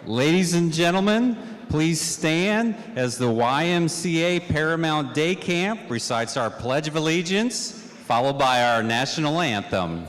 Ladies and gentlemen, please stand as the YMCA Paramount Day Camp recites our Pledge of Allegiance, followed by our national anthem.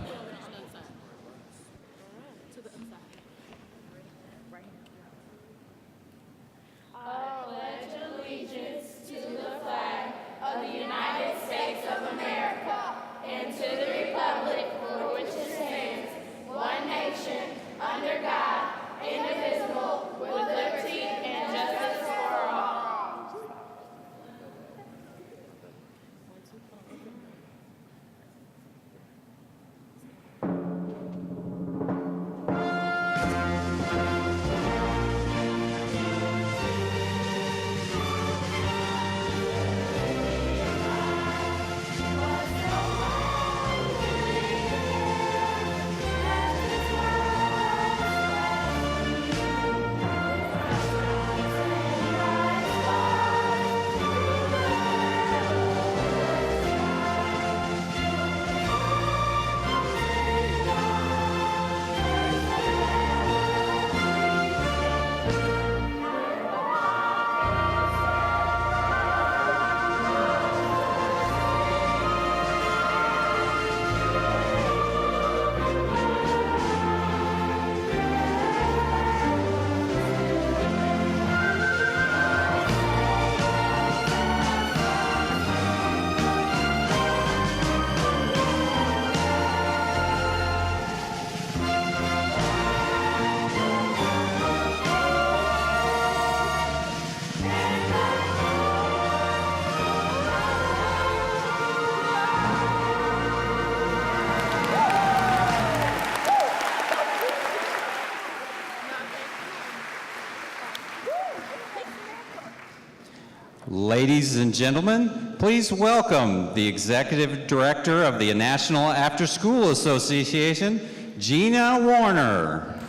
Ladies and gentlemen, please welcome the Executive Director of the National After School Association, Gina Warner.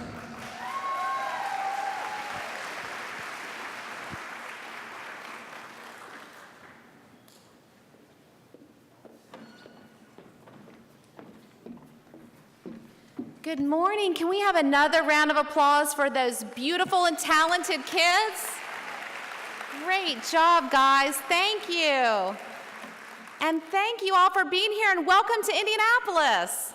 Good morning. Can we have another round of applause for those beautiful and talented kids? Great job, guys. Thank you. And thank you all for being here, and welcome to Indianapolis.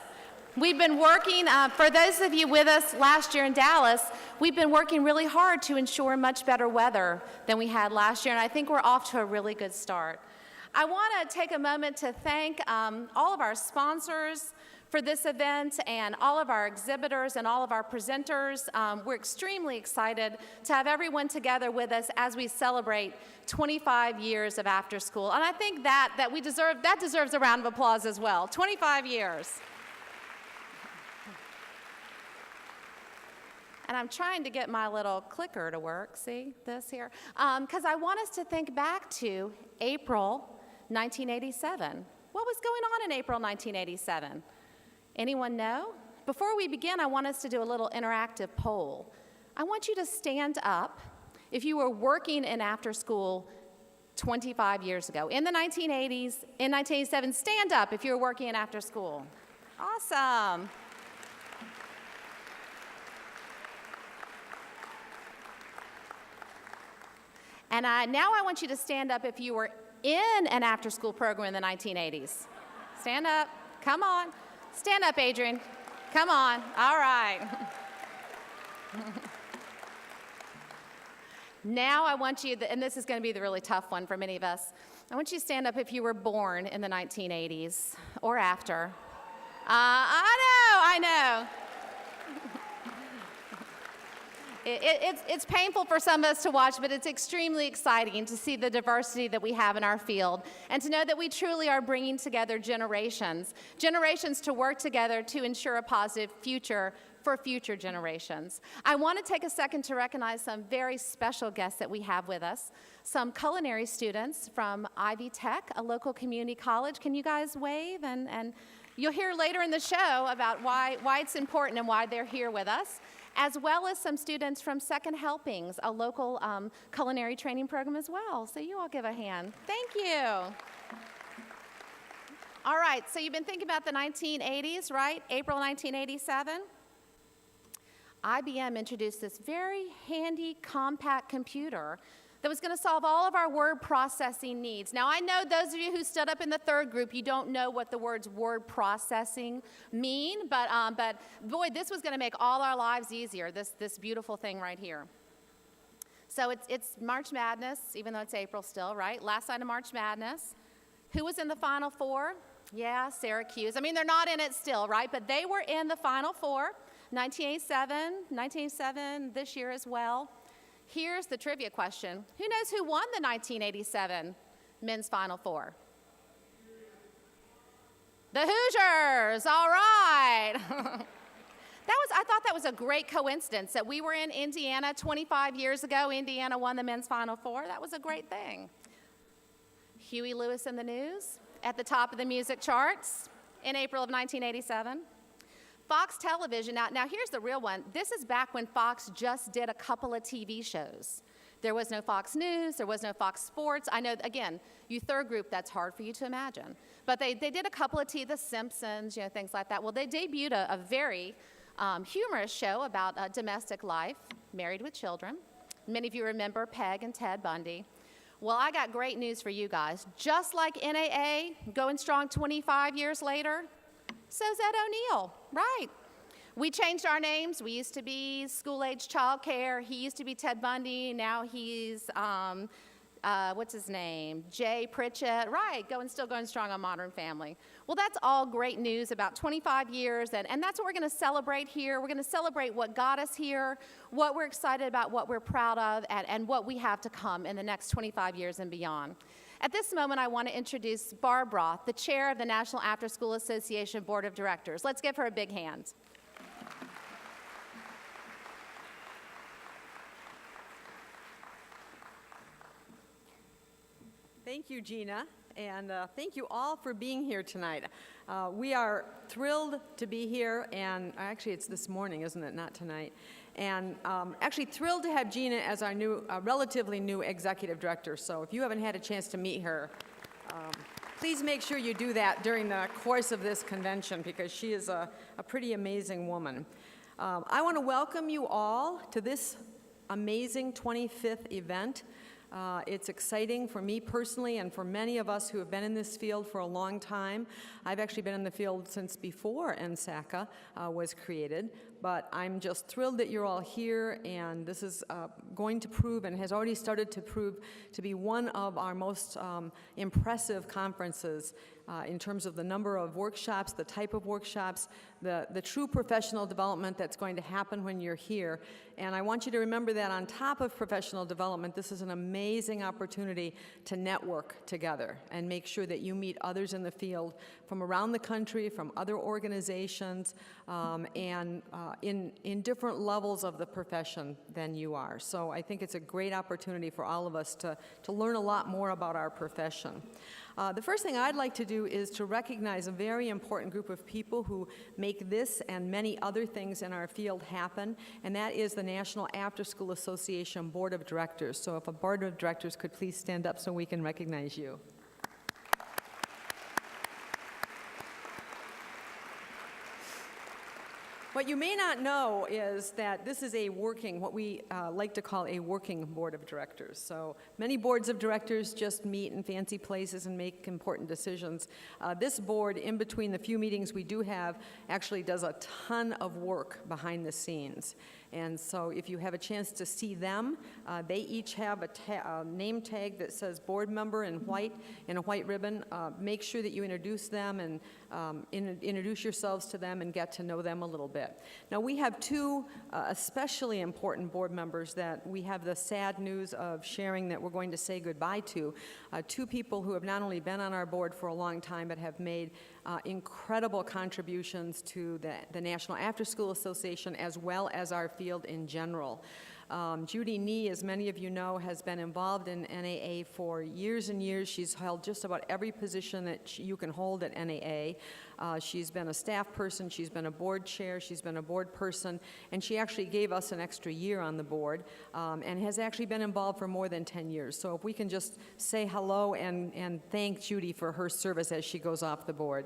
We've been working, for those of you with us last year in Dallas, we've been working really hard to ensure much better weather than we had last year, and I think we're off to a really good start. I want to take a moment to thank all of our sponsors for this event and all of our exhibitors and all of our presenters. We're extremely excited to have everyone together with us as we celebrate 25 years of after school. And I think that deserves a round of applause as well. 25 years. And I'm trying to get my little clicker to work, see this here? Because I want us to think back to April 1987. What was going on in April 1987? Anyone know? Before we begin, I want us to do a little interactive poll. I want you to stand up if you were working in after school 25 years ago. In the 1980s, in 1987, stand up if you were working in after school. Awesome. And now I want you to stand up if you were in an after school program in the 1980s. Stand up. Come on. Stand up, Adrian. Come on. All right. Now I want you, and this is going to be the really tough one for many of us, I want you to stand up if you were born in the 1980s or after. I know. It's painful for some of us to watch, but it's extremely exciting to see the diversity that we have in our field and to know that we truly are bringing together generations to work together to ensure a positive future for future generations. I want to take a second to recognize some very special guests that we have with us. Some culinary students from Ivy Tech, a local community college. Can you guys wave? And you'll hear later in the show about why it's important and why they're here with us, as well as some students from Second Helpings, a local culinary training program as well. So you all give a hand. Thank you. All right, so you've been thinking about the 1980s, right? April 1987. IBM introduced this very handy, compact computer that was going to solve all of our word processing needs. Now, I know those of you who stood up in the third group, you don't know what the words word processing mean, but boy, this was going to make all our lives easier, this beautiful thing right here. So it's March Madness, even though it's April still, right? Last night of March Madness. Who was in the Final Four? Yeah, Syracuse. I mean, they're not in it still, right? But they were in the Final Four, 1987 this year as well. Here's the trivia question. Who knows who won the 1987 Men's Final Four? The Hoosiers, all right. I thought that was a great coincidence that we were in Indiana 25 years ago. Indiana won the Men's Final Four. That was a great thing. Huey Lewis and the News at the top of the music charts in April of 1987. Fox Television, now here's the real one. This is back when Fox just did a couple of TV shows. There was no Fox News, there was no Fox Sports. I know, again, you third group, that's hard for you to imagine. But they did a couple of The Simpsons, things like that. Well, they debuted a very humorous show about domestic life, Married with Children. Many of you remember Peg and Ted Bundy. Well, I got great news for you guys. Just like NAA, going strong 25 years later, so's Ed O'Neill, right? We changed our names. We used to be school-age child care. He used to be Ted Bundy. Now he's, what's his name? Jay Pritchett, right, still going strong on Modern Family. Well, that's all great news about 25 years, and that's what we're going to celebrate here. We're going to celebrate what got us here, what we're excited about, what we're proud of, and what we have to come in the next 25 years and beyond. At this moment, I want to introduce Barb Roth, the chair of the National After School Association Board of Directors. Let's give her a big hand. Thank you, Gina, and thank you all for being here tonight. We are thrilled to be here, and actually it's this morning, isn't it? Not tonight. And actually thrilled to have Gina as our new, relatively new executive director. So if you haven't had a chance to meet her, please make sure you do that during the course of this convention, because she is a pretty amazing woman. I want to welcome you all to this amazing 25th event. It's exciting for me personally and for many of us who have been in this field for a long time. I've actually been in the field since before NSACA was created, but I'm just thrilled that you're all here, and this is going to prove and has already started to prove to be one of our most impressive conferences in terms of the number of workshops, the type of workshops, the true professional development that's going to happen when you're here. And I want you to remember that on top of professional development, this is an amazing opportunity to network together and make sure that you meet others in the field from around the country, from other organizations, and in different levels of the profession than you are. So I think it's a great opportunity for all of us to learn a lot more about our profession. The first thing I'd like to do is to recognize a very important group of people who make this and many other things in our field happen, and that is the National After School Association Board of Directors. So if a Board of Directors could please stand up so we can recognize you. What you may not know is that this is what we like to call a working board of directors. So many boards of directors just meet in fancy places and make important decisions. This board, in between the few meetings we do have, actually does a ton of work behind the scenes. And so if you have a chance to see them, they each have a name tag that says board member in a white ribbon. Make sure that you introduce them and introduce yourselves to them and get to know them a little bit. Now we have two especially important board members that we have the sad news of sharing that we're going to say goodbye to. Two people who have not only been on our board for a long time but have made incredible contributions to the National After School Association as well as our field in general. Judy Nee, as many of you know, has been involved in NAA for years and years. She's held just about every position that you can hold at NAA. She's been a staff person, she's been a board chair, she's been a board person, and she actually gave us an extra year on the board and has actually been involved for more than 10 years. So if we can just say hello and thank Judy for her service as she goes off the board.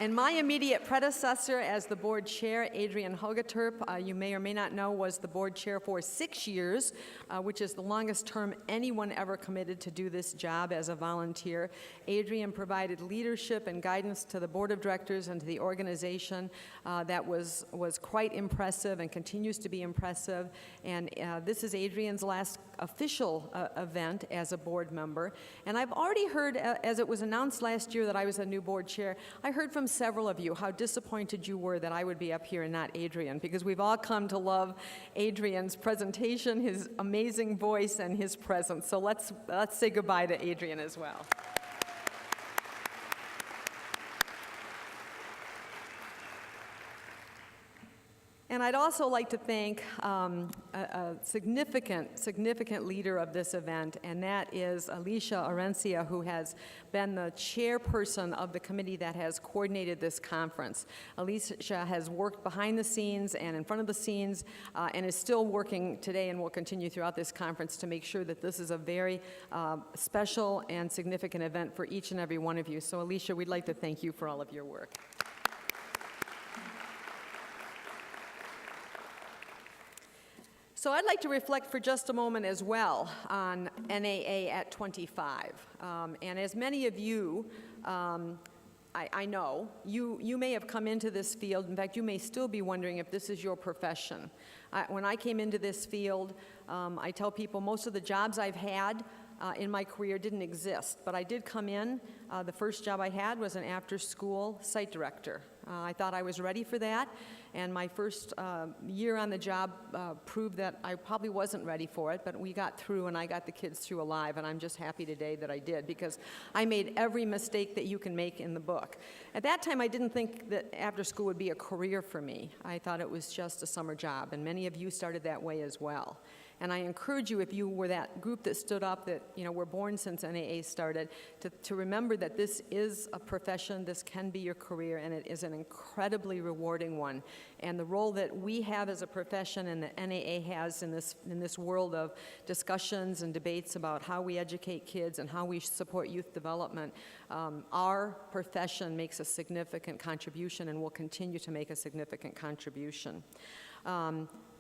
And my immediate predecessor as the board chair, Adrian Hogaterp, you may or may not know, was the board chair for 6 years, which is the longest term anyone ever committed to do this job as a volunteer. Adrian provided leadership and guidance to the board of directors and to the organization that was quite impressive and continues to be impressive. And this is Adrian's last official event as a board member. And I've already heard, as it was announced last year that I was a new board chair, I heard from several of you how disappointed you were that I would be up here and not Adrian, because we've all come to love Adrian's presentation, his amazing voice, and his presence. So let's say goodbye to Adrian as well. And I'd also like to thank a significant leader of this event, and that is Alicia Orencia, who has been the chairperson of the committee that has coordinated this conference. Alicia has worked behind the scenes and in front of the scenes and is still working today and will continue throughout this conference to make sure that this is a very special and significant event for each and every one of you. So Alicia, we'd like to thank you for all of your work. So I'd like to reflect for just a moment as well on NAA at 25. And as many of you, I know, you may have come into this field. In fact, you may still be wondering if this is your profession. When I came into this field, I tell people most of the jobs I've had in my career didn't exist, but I did come in. The first job I had was an after-school site director. I thought I was ready for that, and my first year on the job proved that I probably wasn't ready for it, but we got through, and I got the kids through alive, and I'm just happy today that I did, because I made every mistake that you can make in the book. At that time, I didn't think that after school would be a career for me. I thought it was just a summer job, and many of you started that way as well. And I encourage you, if you were that group that stood up, that were born since NAA started, to remember that this is a profession, this can be your career, and it is an incredibly rewarding one. And the role that we have as a profession and that NAA has in this world of discussions and debates about how we educate kids and how we support youth development, our profession makes a significant contribution and will continue to make a significant contribution.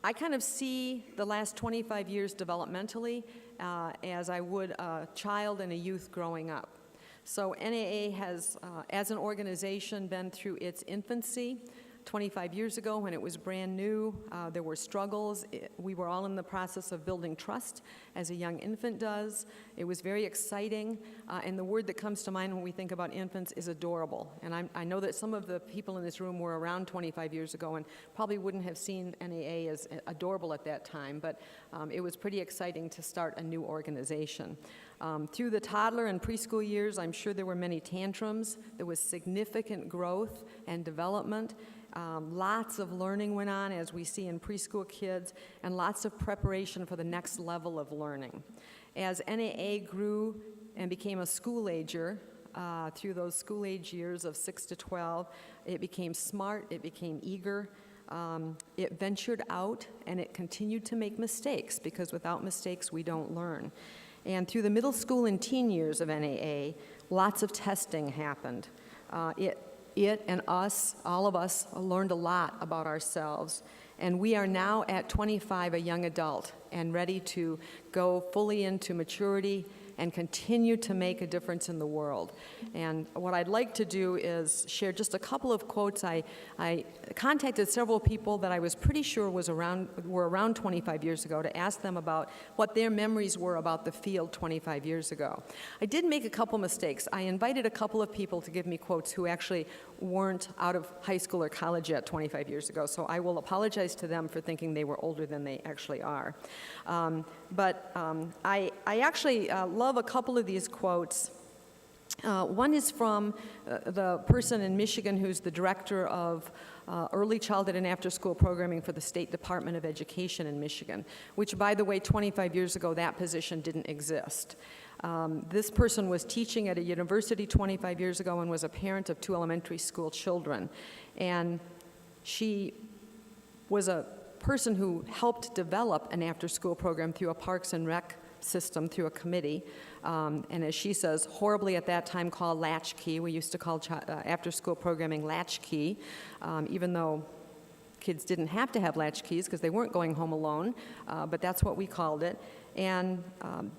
I kind of see the last 25 years developmentally as I would a child and a youth growing up. So NAA has, as an organization, been through its infancy. 25 years ago, when it was brand new, there were struggles. We were all in the process of building trust, as a young infant does. It was very exciting, and the word that comes to mind when we think about infants is adorable. And I know that some of the people in this room were around 25 years ago and probably wouldn't have seen NAA as adorable at that time, but it was pretty exciting to start a new organization. Through the toddler and preschool years, I'm sure there were many tantrums. There was significant growth and development. Lots of learning went on, as we see in preschool kids, and lots of preparation for the next level of learning. As NAA grew and became a school-ager, through those school-age years of 6 to 12, it became smart, it became eager, it ventured out, and it continued to make mistakes, because without mistakes, we don't learn. And through the middle school and teen years of NAA, lots of testing happened. It and us, all of us, learned a lot about ourselves. And we are now at 25 a young adult and ready to go fully into maturity and continue to make a difference in the world. And what I'd like to do is share just a couple of quotes. I contacted several people that I was pretty sure were around 25 years ago to ask them about what their memories were about the field 25 years ago. I did make a couple mistakes. I invited a couple of people to give me quotes who actually weren't out of high school or college yet 25 years ago, so I will apologize to them for thinking they were older than they actually are. I actually love a couple of these quotes. One is from the person in Michigan who's the director of early childhood and after-school programming for the State Department of Education in Michigan, which, by the way, 25 years ago, that position didn't exist. This person was teaching at a university 25 years ago and was a parent of 2 elementary school children. And she was a person who helped develop an after-school program through a Parks and Rec system through a committee, and as she says, horribly at that time called latchkey. We used to call after-school programming latchkey, even though kids didn't have to have latchkeys because they weren't going home alone, but that's what we called it. And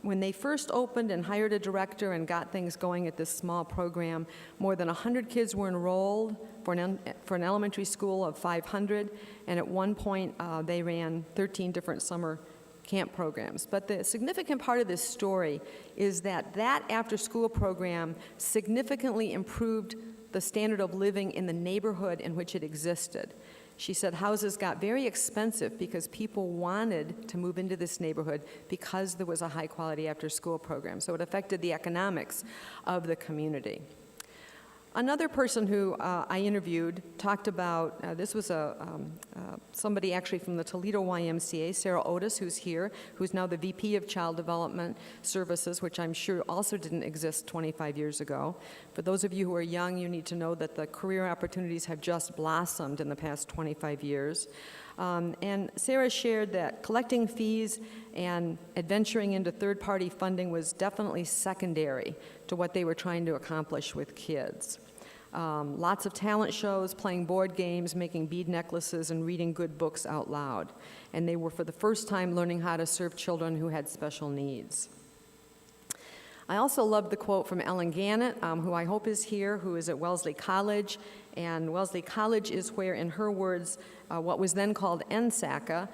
when they first opened and hired a director and got things going at this small program, more than 100 kids were enrolled for an elementary school of 500, and at one point they ran 13 different summer camp programs. But the significant part of this story is that after-school program significantly improved the standard of living in the neighborhood in which it existed. She said houses got very expensive because people wanted to move into this neighborhood because there was a high-quality after-school program. So it affected the economics of the community. Another person who I interviewed talked about, this was somebody actually from the Toledo YMCA, Sarah Otis, who's here, who's now the VP of Child Development Services, which I'm sure also didn't exist 25 years ago. For those of you who are young, you need to know that the career opportunities have just blossomed in the past 25 years. And Sarah shared that collecting fees and adventuring into third-party funding was definitely secondary to what they were trying to accomplish with kids. Lots of talent shows, playing board games, making bead necklaces, and reading good books out loud. And they were, for the first time, learning how to serve children who had special needs. I also loved the quote from Ellen Gannett, who I hope is here, who is at Wellesley College. And Wellesley College is where, in her words, what was then called NSACA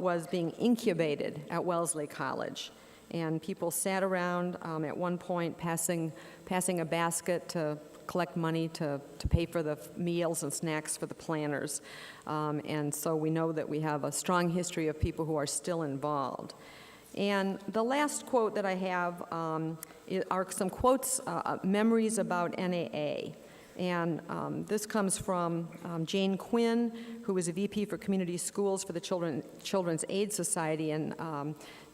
was being incubated at Wellesley College. And people sat around at one point passing a basket to collect money to pay for the meals and snacks for the planners. And so we know that we have a strong history of people who are still involved. And the last quote that I have are some quotes, memories about NAA. And this comes from Jane Quinn, who was a VP for Community Schools for the Children's Aid Society in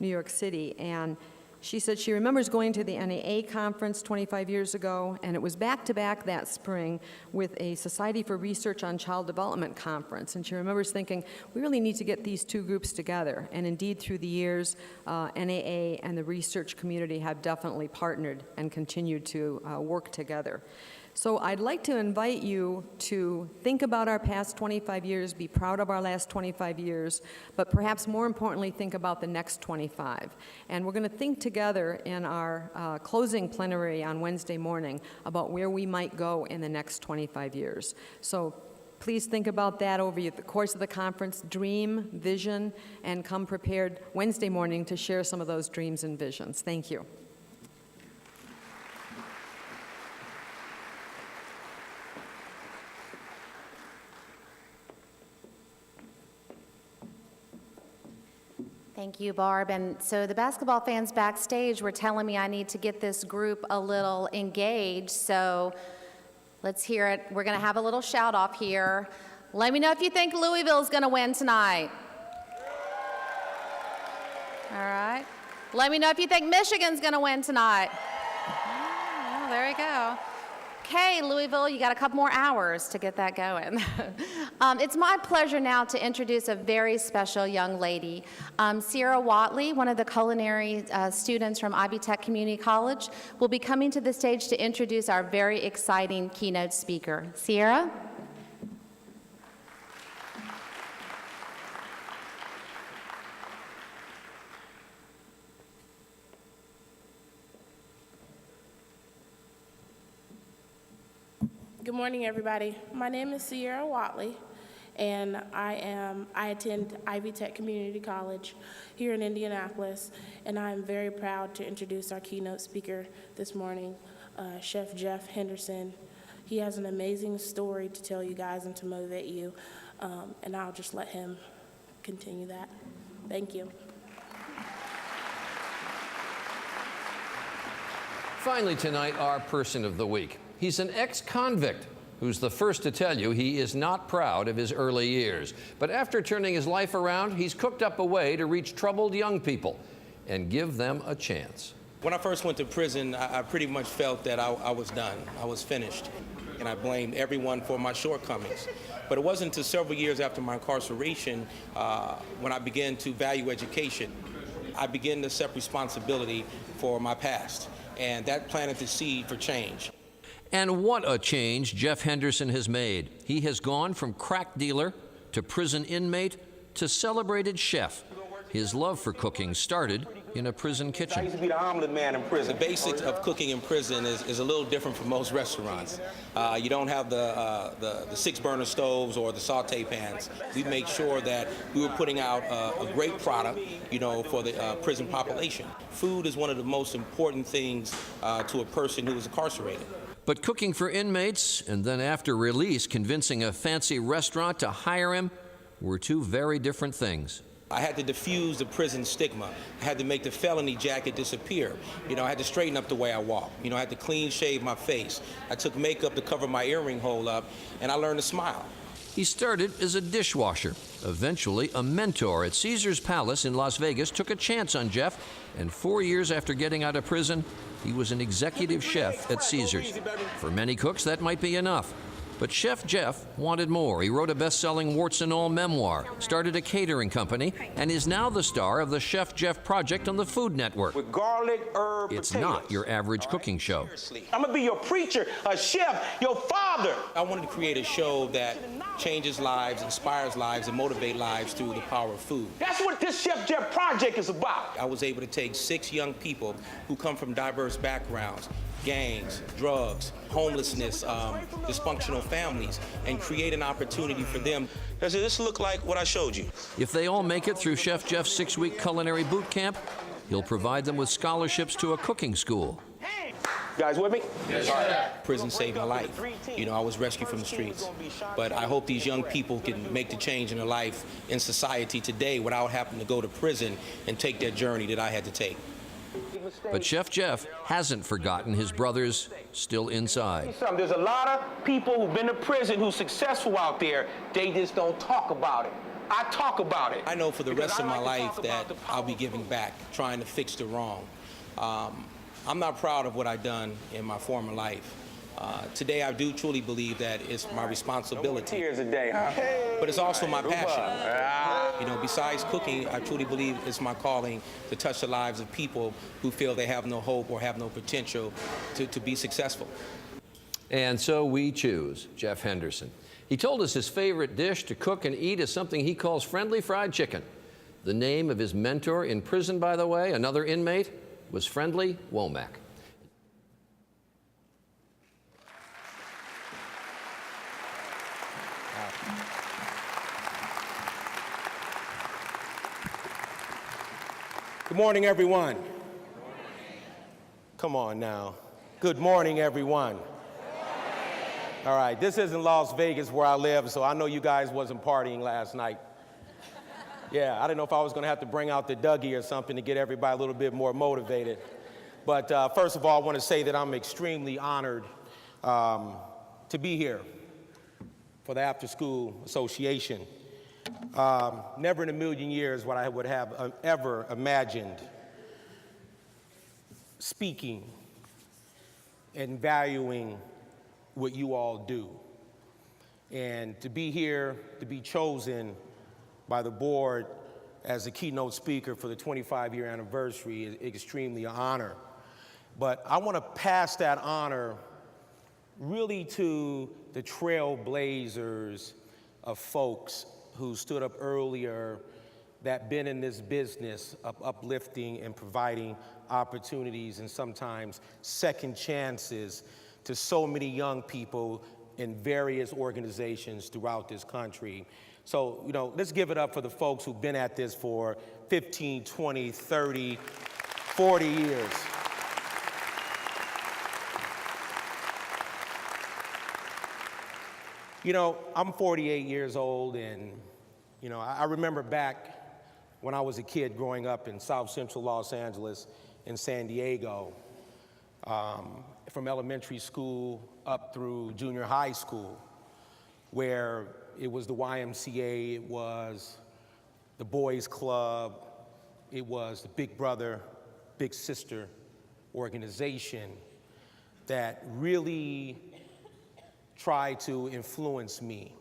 New York City. And she said she remembers going to the NAA conference 25 years ago, and it was back-to-back that spring with a Society for Research on Child Development conference. And she remembers thinking, we really need to get these two groups together. And indeed, through the years, NAA and the research community have definitely partnered and continued to work together. So I'd like to invite you to think about our past 25 years, be proud of our last 25 years, but perhaps more importantly, think about the next 25. And we're going to think together in our closing plenary on Wednesday morning about where we might go in the next 25 years. So please think about that over the course of the conference. Dream, vision, and come prepared Wednesday morning to share some of those dreams and visions. Thank you. Thank you, Barb. And so the basketball fans backstage were telling me I need to get this group a little engaged. So let's hear it. We're going to have a little shout off here. Let me know if you think Louisville's going to win tonight. All right. Let me know if you think Michigan's going to win tonight. Oh, there you go. Okay, Louisville, you got a couple more hours to get that going. It's my pleasure now to introduce a very special young lady. Sierra Watley, one of the culinary students from Ivy Tech Community College, will be coming to the stage to introduce our very exciting keynote speaker. Sierra? Good morning, everybody. My name is Sierra Watley, and I attend Ivy Tech Community College here in Indianapolis, and I'm very proud to introduce our keynote speaker this morning, Chef Jeff Henderson. He has an amazing story to tell you guys and to motivate you, and I'll just let him continue that. Thank you. Finally tonight, our person of the week. He's an ex-convict who's the first to tell you he is not proud of his early years. But after turning his life around, he's cooked up a way to reach troubled young people and give them a chance. When I first went to prison, I pretty much felt that I was done. I was finished. And I blamed everyone for my shortcomings. But it wasn't until several years after my incarceration when I began to value education. I began to accept responsibility for my past, and that planted the seed for change. And what a change Jeff Henderson has made. He has gone from crack dealer to prison inmate to celebrated chef. His love for cooking started in a prison I kitchen. used to be the omelet man in prison. The basics of cooking in prison is a little different from most restaurants. You don't have the 6-burner stoves or the saute pans. We made sure that we were putting out a great product, for the prison population. Food is one of the most important things to a person who is incarcerated. But cooking for inmates and then after release convincing a fancy restaurant to hire him were two very different things. I had to diffuse the prison stigma. I had to make the felony jacket disappear. I had to straighten up the way I walk. I had to clean shave my face. I took makeup to cover my earring hole up, and I learned to smile. He started as a dishwasher. Eventually, a mentor at Caesar's Palace in Las Vegas took a chance on Jeff, and 4 years after getting out of prison, he was an executive chef at Caesar's. For many cooks, that might be enough. But Chef Jeff wanted more. He wrote a best-selling warts and all memoir, started a catering company, and is now the star of the Chef Jeff Project on the Food Network. With garlic, herb, It's potatoes. not your average cooking show. I'm gonna be your preacher, a chef, your father. I wanted to create a show that changes lives, inspires lives, and motivates lives through the power of food. That's what this Chef Jeff Project is about. I was able to take 6 young people who come from diverse backgrounds, gangs, drugs, homelessness, dysfunctional families, and create an opportunity for them. Does this look like what I showed you? If they all make it through Chef Jeff's 6-week culinary boot camp, he'll provide them with scholarships to a cooking school. You guys with me? Yes, sir. Prison saved my life. I was rescued from the streets. But I hope these young people can make the change in their life in society today without having to go to prison and take that journey that I had to take. But Chef Jeff hasn't forgotten his brothers still inside. There's a lot of people who've been to prison who's successful out there. They just don't talk about it. I talk about it. I know for the rest of my life that I'll be giving back, trying to fix the wrong. I'm not proud of what I've done in my former life. Today, I do truly believe that it's my responsibility. Tears a day, huh? But it's also my passion. Besides cooking, I truly believe it's my calling to touch the lives of people who feel they have no hope or have no potential to be successful. And so we choose Jeff Henderson. He told us his favorite dish to cook and eat is something he calls friendly fried chicken. The name of his mentor in prison, by the way, another inmate, was Friendly Womack. Good morning, everyone. Come on now. Good morning, everyone. All right, this isn't Las Vegas where I live, so I know you guys wasn't partying last night. Yeah, I didn't know if I was going to have to bring out the Dougie or something to get everybody a little bit more motivated. But first of all, I want to say that I'm extremely honored to be here for the After School Association. Never in a million years would I would have ever imagined speaking and valuing what you all do. And to be here, to be chosen by the board as a keynote speaker for the 25-year anniversary is extremely an honor. But I want to pass that honor really to the trailblazers of folks who stood up earlier that been in this business of uplifting and providing opportunities and sometimes second chances to so many young people in various organizations throughout this country. So, let's give it up for the folks who've been at this for 15, 20, 30, 40 years. I'm 48 years old, and, I remember back when I was a kid growing up in South Central Los Angeles and San Diego, from elementary school up through junior high school, where it was the YMCA, it was the Boys Club, it was the Big Brother, Big Sister organization that really tried to influence me,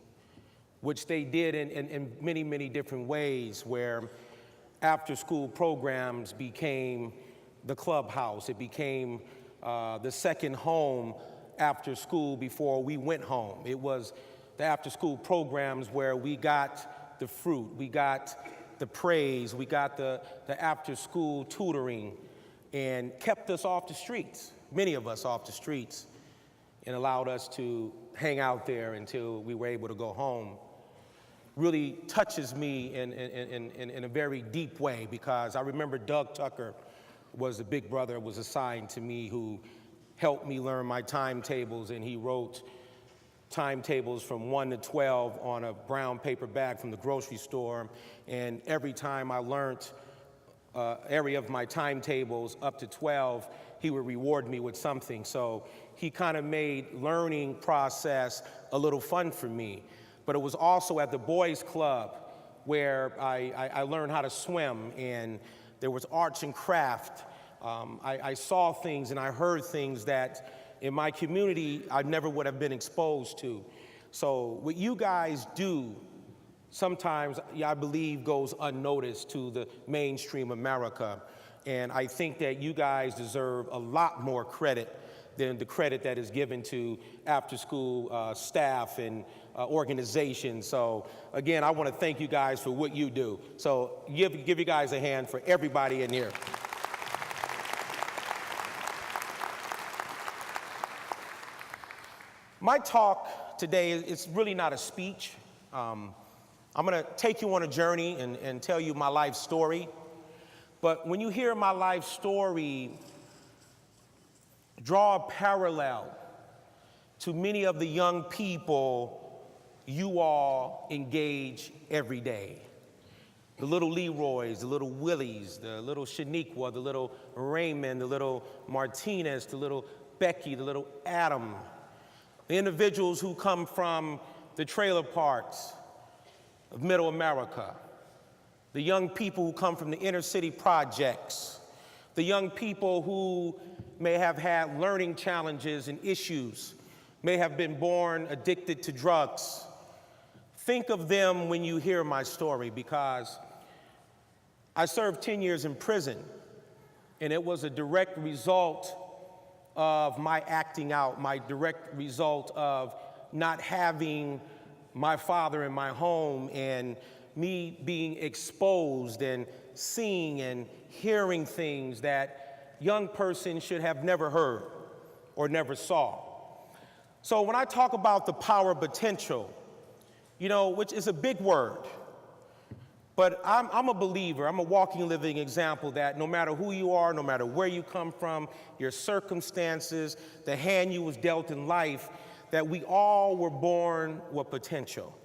which they did in many, many different ways, where after-school programs became the clubhouse. It became the second home after school before we went home. It was the after-school programs where we got the fruit, we got the praise, we got the after-school tutoring, and kept us off the streets, many of us off the streets, and allowed us to hang out there until we were able to go home. Really touches me in a very deep way, because I remember Doug Tucker was the big brother, was assigned to me, who helped me learn my timetables, and he wrote timetables from 1 to 12 on a brown paper bag from the grocery store. And every time I learned area of my timetables up to 12, he would reward me with something. So he kind of made learning process a little fun for me. But it was also at the boys club where I learned how to swim, and there was arts and craft. I saw things and I heard things that in my community I never would have been exposed to. So what you guys do sometimes, I believe, goes unnoticed to the mainstream America. And I think that you guys deserve a lot more credit than the credit that is given to after-school staff and organizations. So again, I want to thank you guys for what you do. So give you guys a hand for everybody in here. My talk today is really not a speech. I'm going to take you on a journey and tell you my life story. But when you hear my life story, draw a parallel to many of the young people you all engage every day. The little Leroys, the little Willies, the little Shaniqua, the little Raymond, the little Martinez, the little Becky, the little Adam. The individuals who come from the trailer parks of Middle America. The young people who come from the inner city projects. The young people who may have had learning challenges and issues, may have been born addicted to drugs. Think of them when you hear my story, because I served 10 years in prison, and it was a direct result of my acting out, my direct result of not having my father in my home, and me being exposed and seeing and hearing things that young person should have never heard or never saw. So when I talk about the power of potential, which is a big word, but I'm a believer, I'm a walking, living example that no matter who you are, no matter where you come from, your circumstances, the hand you was dealt in life, that we all were born with potential.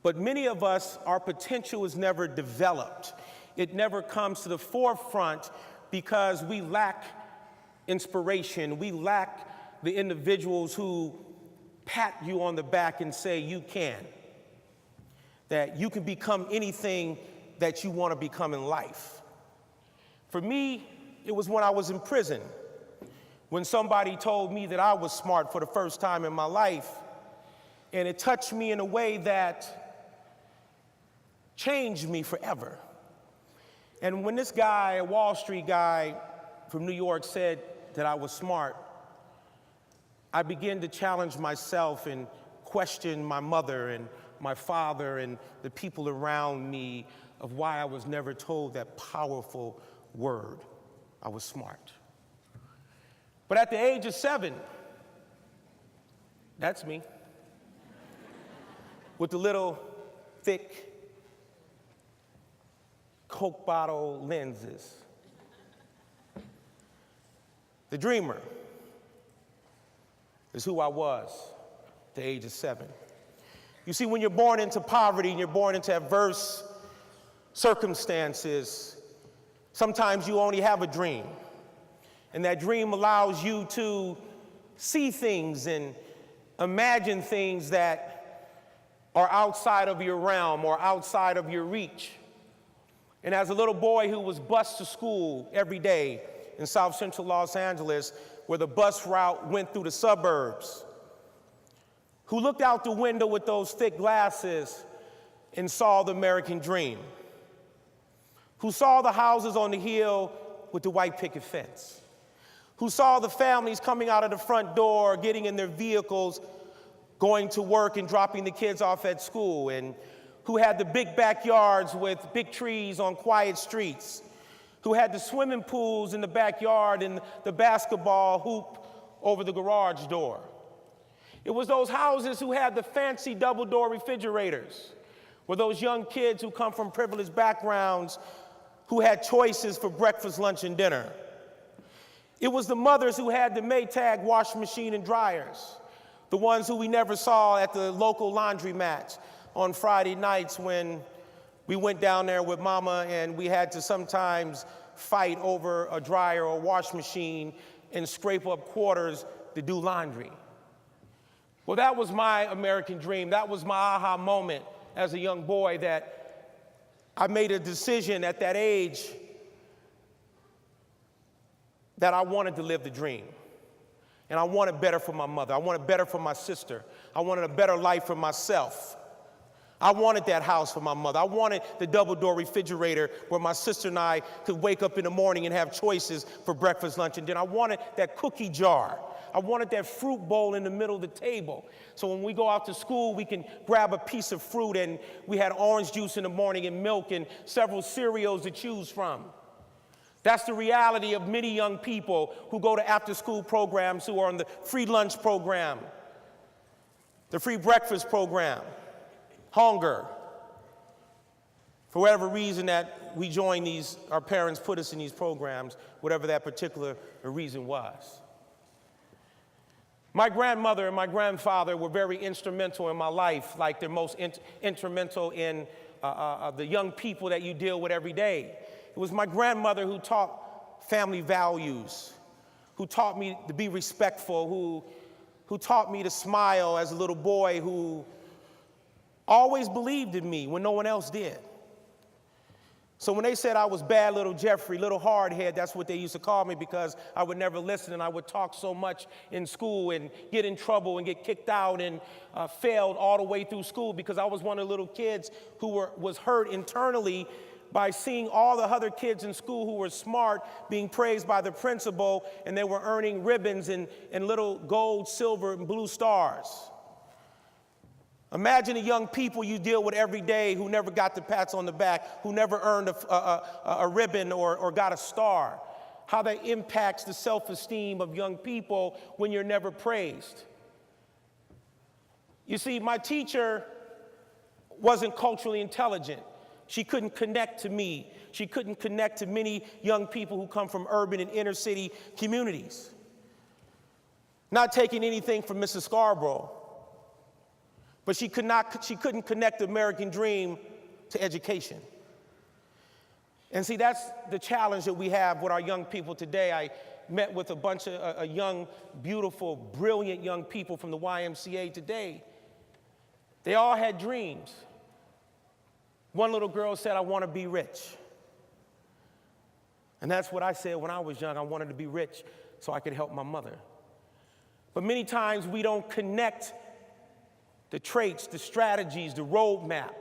But many of us, our potential is never developed. It never comes to the forefront because we lack inspiration. We lack the individuals who pat you on the back and say, you can. That you can become anything that you want to become in life. For me, it was when I was in prison, when somebody told me that I was smart for the first time in my life, and it touched me in a way that changed me forever. And when this guy, a Wall Street guy from New York, said that I was smart, I began to challenge myself and question my mother and my father and the people around me of why I was never told that powerful word, I was smart. But at the age of 7, that's me, with the little thick Coke bottle lenses, the dreamer is who I was at the age of 7. You see, when you're born into poverty and you're born into adverse circumstances, sometimes you only have a dream. And that dream allows you to see things and imagine things that are outside of your realm or outside of your reach. And as a little boy who was bused to school every day in South Central Los Angeles, where the bus route went through the suburbs, who looked out the window with those thick glasses and saw the American dream, who saw the houses on the hill with the white picket fence, who saw the families coming out of the front door, getting in their vehicles, going to work and dropping the kids off at school, and who had the big backyards with big trees on quiet streets, who had the swimming pools in the backyard and the basketball hoop over the garage door. It was those houses who had the fancy double-door refrigerators, were those young kids who come from privileged backgrounds who had choices for breakfast, lunch, and dinner. It was the mothers who had the Maytag washing machine and dryers, the ones who we never saw at the local laundromats on Friday nights when we went down there with mama and we had to sometimes fight over a dryer or wash machine and scrape up quarters to do laundry. Well, that was my American dream. That was my aha moment as a young boy, that I made a decision at that age that I wanted to live the dream. And I wanted better for my mother. I wanted better for my sister. I wanted a better life for myself. I wanted that house for my mother. I wanted the double-door refrigerator where my sister and I could wake up in the morning and have choices for breakfast, lunch, and dinner. I wanted that cookie jar. I wanted that fruit bowl in the middle of the table. So when we go out to school, we can grab a piece of fruit, and we had orange juice in the morning and milk and several cereals to choose from. That's the reality of many young people who go to after-school programs, who are on the free lunch program, the free breakfast program, hunger. For whatever reason that we joined these, our parents put us in these programs, whatever that particular reason was. My grandmother and my grandfather were very instrumental in my life, like they're most instrumental in the young people that you deal with every day. It was my grandmother who taught family values, who taught me to be respectful, who taught me to smile as a little boy, who always believed in me when no one else did. So when they said I was bad little Jeffrey, little hardhead, that's what they used to call me, because I would never listen and I would talk so much in school and get in trouble and get kicked out and failed all the way through school, because I was one of the little kids who was hurt internally by seeing all the other kids in school who were smart being praised by the principal, and they were earning ribbons and little gold, silver, and blue stars. Imagine the young people you deal with every day who never got the pats on the back, who never earned a ribbon or got a star. How that impacts the self-esteem of young people when you're never praised. You see, my teacher wasn't culturally intelligent. She couldn't connect to me. She couldn't connect to many young people who come from urban and inner city communities. Not taking anything from Mrs. Scarborough, but she couldn't connect the American dream to education. And see, that's the challenge that we have with our young people today. I met with a bunch of young, beautiful, brilliant young people from the YMCA today. They all had dreams. One little girl said, "I want to be rich." And that's what I said when I was young. I wanted to be rich so I could help my mother. But many times we don't connect the traits, the strategies, the roadmap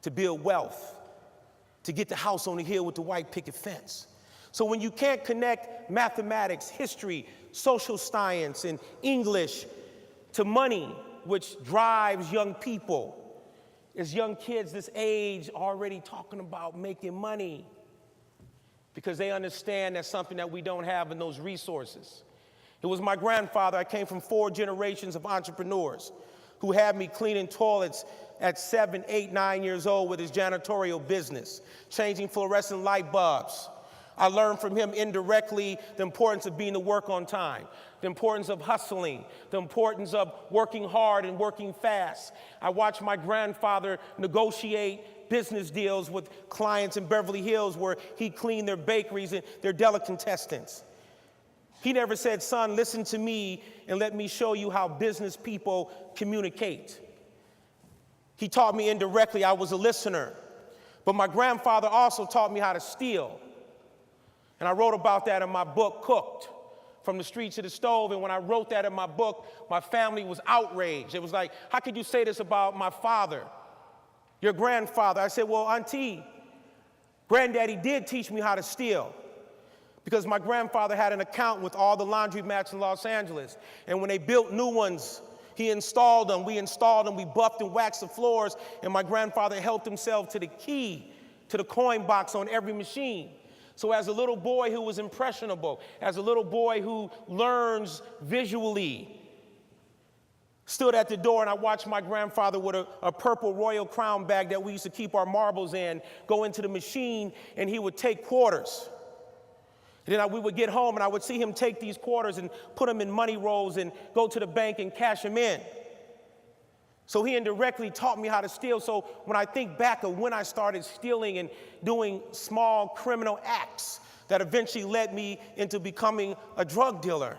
to build wealth, to get the house on the hill with the white picket fence. So when you can't connect mathematics, history, social science, and English to money, which drives young people, as young kids this age already talking about making money, because they understand that's something that we don't have in those resources. It was my grandfather. I came from 4 generations of entrepreneurs who had me cleaning toilets at 7, 8, 9 years old with his janitorial business, changing fluorescent light bulbs. I learned from him indirectly the importance of being to work on time, the importance of hustling, the importance of working hard and working fast. I watched my grandfather negotiate business deals with clients in Beverly Hills where he cleaned their bakeries and their delicatessens. He never said, "Son, listen to me and let me show you how business people communicate." He taught me indirectly. I was a listener. But my grandfather also taught me how to steal. And I wrote about that in my book, Cooked, From the Street to the Stove. And when I wrote that in my book, my family was outraged. It was like, "How could you say this about my father, your grandfather?" I said, "Well, Auntie, Granddaddy did teach me how to steal, because my grandfather had an account with all the laundromats in Los Angeles. And when they built new ones, he installed them, we buffed and waxed the floors, and my grandfather helped himself to the key to the coin box on every machine. So as a little boy who was impressionable, as a little boy who learns visually, stood at the door and I watched my grandfather with a purple Royal Crown bag that we used to keep our marbles in, go into the machine, and he would take quarters. And then we would get home and I would see him take these quarters and put them in money rolls and go to the bank and cash them in. So he indirectly taught me how to steal. So when I think back of when I started stealing and doing small criminal acts that eventually led me into becoming a drug dealer,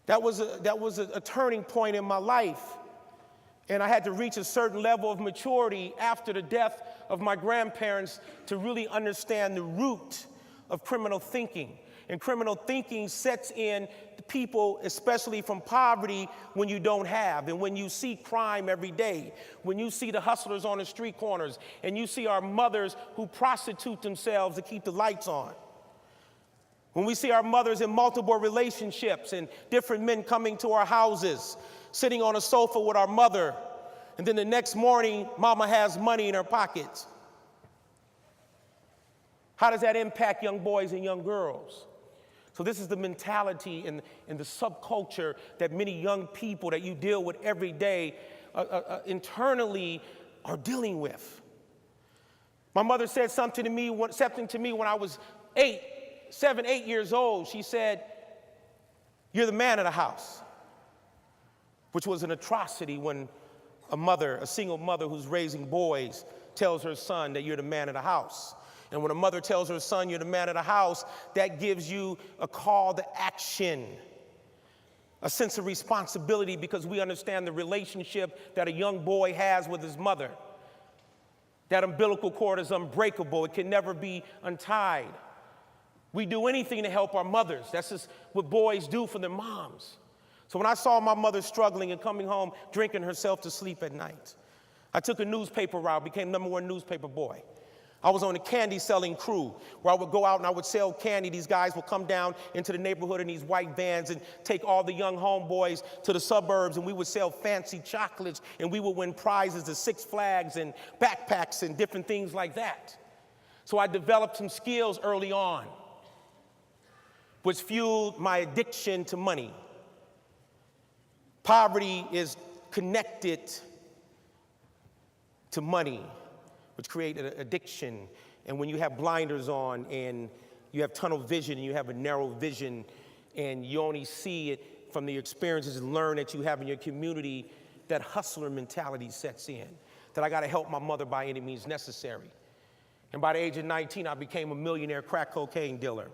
that was a turning point in my life. And I had to reach a certain level of maturity after the death of my grandparents to really understand the root of criminal thinking. And criminal thinking sets in people, especially from poverty, when you don't have. And when you see crime every day, when you see the hustlers on the street corners, and you see our mothers who prostitute themselves to keep the lights on. When we see our mothers in multiple relationships and different men coming to our houses, sitting on a sofa with our mother, and then the next morning, mama has money in her pockets. How does that impact young boys and young girls? So this is the mentality and the subculture that many young people that you deal with every day internally are dealing with. My mother said something to me when I was 7, 8 years old. She said, "You're the man of the house," which was an atrocity when a single mother who's raising boys tells her son that you're the man of the house. And when a mother tells her son you're the man of the house, that gives you a call to action, a sense of responsibility, because we understand the relationship that a young boy has with his mother. That umbilical cord is unbreakable. It can never be untied. We do anything to help our mothers. That's just what boys do for their moms. So when I saw my mother struggling and coming home, drinking herself to sleep at night, I took a newspaper route, became #1 newspaper boy. I was on a candy selling crew where I would go out and I would sell candy. These guys would come down into the neighborhood in these white vans and take all the young homeboys to the suburbs, and we would sell fancy chocolates, and we would win prizes to Six Flags and backpacks and different things like that. So I developed some skills early on, which fueled my addiction to money. Poverty is connected to money, which create an addiction. And when you have blinders on and you have tunnel vision and you have a narrow vision and you only see it from the experiences and learn that you have in your community, that hustler mentality sets in, that I gotta help my mother by any means necessary. And by the age of 19, I became a millionaire crack cocaine dealer.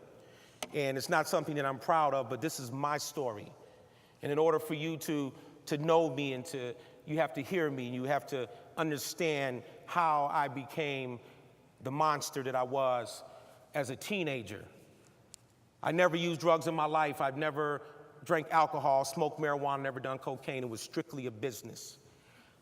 And it's not something that I'm proud of, but this is my story. And in order for you to know me and you have to hear me, and you have to understand how I became the monster that I was as a teenager. I never used drugs in my life. I've never drank alcohol, smoked marijuana, never done cocaine. It was strictly a business.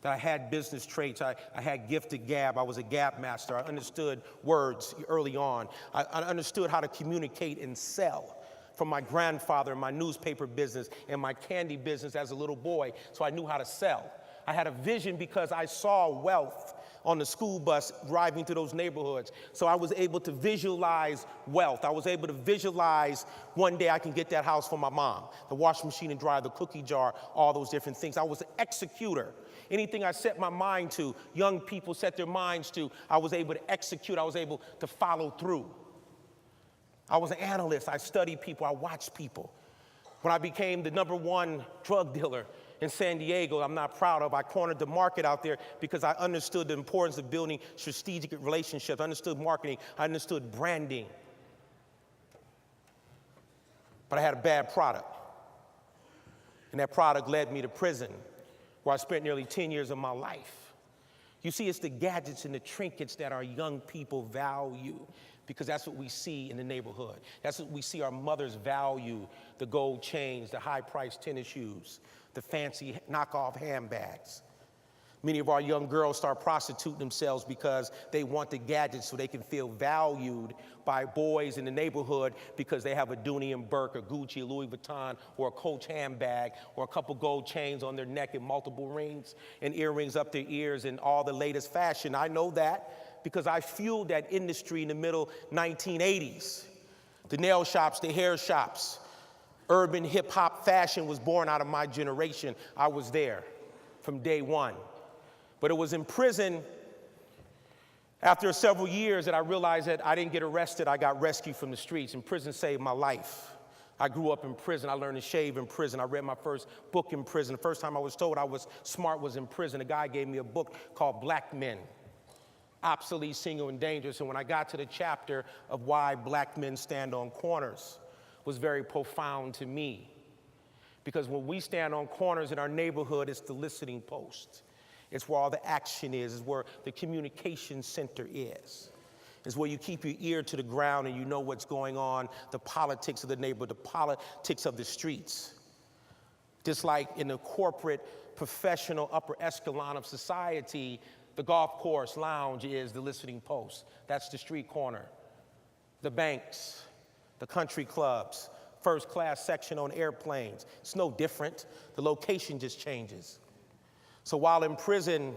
That I had business traits. I had gifted gab. I was a gab master. I understood words early on. I understood how to communicate and sell from my grandfather, my newspaper business, and my candy business as a little boy, so I knew how to sell. I had a vision because I saw wealth on the school bus driving through those neighborhoods. So I was able to visualize wealth. I was able to visualize one day I can get that house for my mom, the washing machine and dryer, the cookie jar, all those different things. I was an executor. Anything I set my mind to, young people set their minds to, I was able to execute. I was able to follow through. I was an analyst. I studied people. I watched people. When I became the #1 drug dealer in San Diego, I'm not proud of, I cornered the market out there because I understood the importance of building strategic relationships. I understood marketing. I understood branding. But I had a bad product. And that product led me to prison, where I spent nearly 10 years of my life. You see, it's the gadgets and the trinkets that our young people value, because that's what we see in the neighborhood. That's what we see our mothers value: the gold chains, the high-priced tennis shoes, the fancy knockoff handbags. Many of our young girls start prostituting themselves because they want the gadgets so they can feel valued by boys in the neighborhood because they have a Dooney and Burke, a Gucci, a Louis Vuitton, or a Coach handbag, or a couple gold chains on their neck and multiple rings and earrings up their ears and all the latest fashion. I know that because I fueled that industry in the middle 1980s. The nail shops, the hair shops, urban hip hop fashion was born out of my generation. I was there from day one. But it was in prison after several years that I realized that I didn't get arrested, I got rescued from the streets, and prison saved my life. I grew up in prison, I learned to shave in prison, I read my first book in prison. The first time I was told I was smart was in prison. A guy gave me a book called Black Men, Obsolete, Single, and Dangerous, and when I got to the chapter of why black men stand on corners, it was very profound to me. Because when we stand on corners in our neighborhood, it's the listening post. It's where all the action is. It's where the communication center is. It's where you keep your ear to the ground and you know what's going on, the politics of the neighborhood, the politics of the streets. Just like in the corporate, professional, upper echelon of society, the golf course lounge is the listening post. That's the street corner. The banks, the country clubs, first class section on airplanes. It's no different. The location just changes. So while in prison,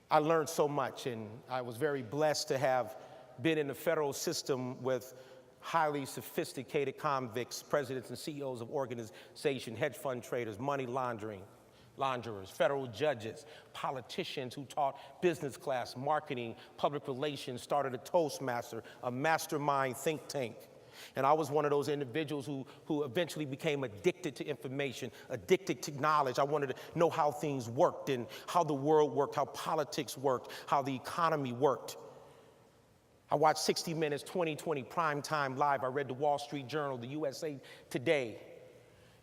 I learned so much, and I was very blessed to have been in the federal system with highly sophisticated convicts, presidents and CEOs of organizations, hedge fund traders, money launderers, federal judges, politicians who taught business class, marketing, public relations, started a Toastmaster, a mastermind think tank. And I was one of those individuals who eventually became addicted to information, addicted to knowledge. I wanted to know how things worked and how the world worked, how politics worked, how the economy worked. I watched 60 Minutes, 2020, Primetime Live. I read the Wall Street Journal, the USA Today.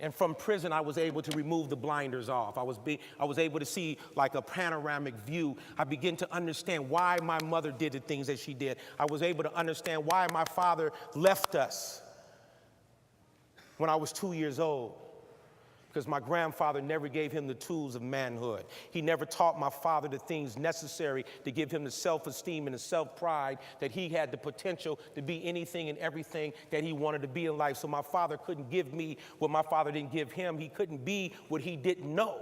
And from prison, I was able to remove the blinders off. I was able to see like a panoramic view. I began to understand why my mother did the things that she did. I was able to understand why my father left us when I was 2 years old. Because my grandfather never gave him the tools of manhood. He never taught my father the things necessary to give him the self-esteem and the self-pride that he had the potential to be anything and everything that he wanted to be in life. So my father couldn't give me what my father didn't give him. He couldn't be what he didn't know.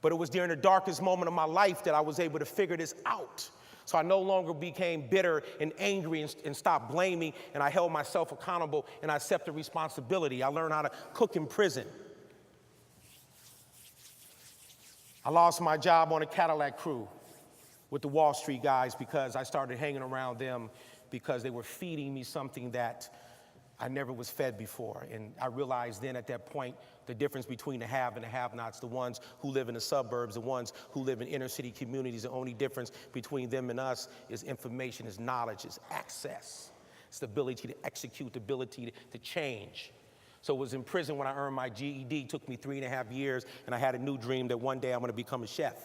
But it was during the darkest moment of my life that I was able to figure this out. So I no longer became bitter and angry and stopped blaming, and I held myself accountable and I accepted responsibility. I learned how to cook in prison. I lost my job on a Cadillac crew with the Wall Street guys because I started hanging around them because they were feeding me something that I never was fed before. And I realized then at that point the difference between the have and the have-nots, the ones who live in the suburbs, the ones who live in inner city communities. The only difference between them and us is information, is knowledge, is access. It's the ability to execute, the ability to change. So it was in prison when I earned my GED. It took me 3.5 years, and I had a new dream that one day I'm going to become a chef.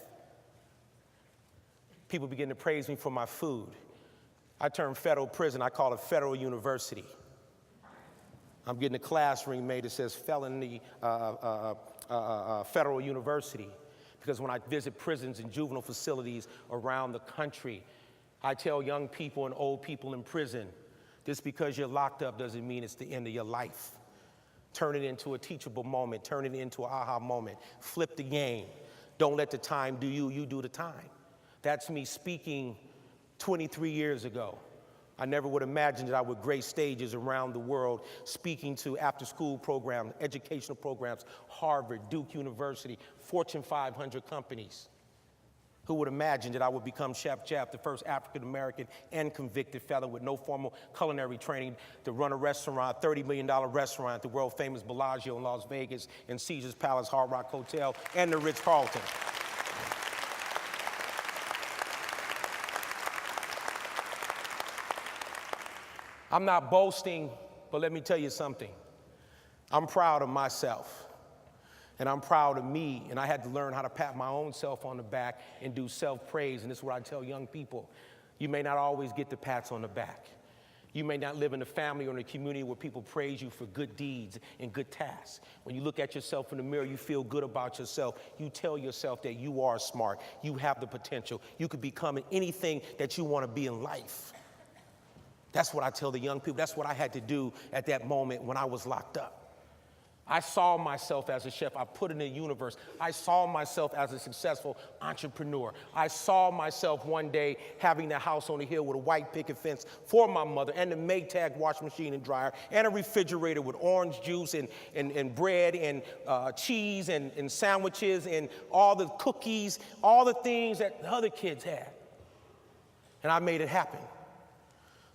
People begin to praise me for my food. I turned federal prison, I call it federal university. I'm getting a class ring made that says felony federal university, because when I visit prisons and juvenile facilities around the country, I tell young people and old people in prison, just because you're locked up doesn't mean it's the end of your life. Turn it into a teachable moment. Turn it into an aha moment. Flip the game. Don't let the time do you. You do the time. That's me speaking 23 years ago. I never would imagine that I would grace stages around the world speaking to after-school programs, educational programs, Harvard, Duke University, Fortune 500 companies. Who would imagine that I would become Chef Jeff, the first African-American and convicted felon with no formal culinary training to run a restaurant, $30 million restaurant, the world-famous Bellagio in Las Vegas, and Caesar's Palace, Hard Rock Hotel, and the Ritz-Carlton. I'm not boasting, but let me tell you something. I'm proud of myself. And I'm proud of me, and I had to learn how to pat my own self on the back and do self-praise, and this is what I tell young people. You may not always get the pats on the back. You may not live in a family or in a community where people praise you for good deeds and good tasks. When you look at yourself in the mirror, you feel good about yourself. You tell yourself that you are smart. You have the potential. You could become anything that you want to be in life. That's what I tell the young people. That's what I had to do at that moment when I was locked up. I saw myself as a chef. I put it in the universe. I saw myself as a successful entrepreneur. I saw myself one day having the house on the hill with a white picket fence for my mother and the Maytag washing machine and dryer and a refrigerator with orange juice and bread and cheese and sandwiches and all the cookies, all the things that the other kids had. And I made it happen.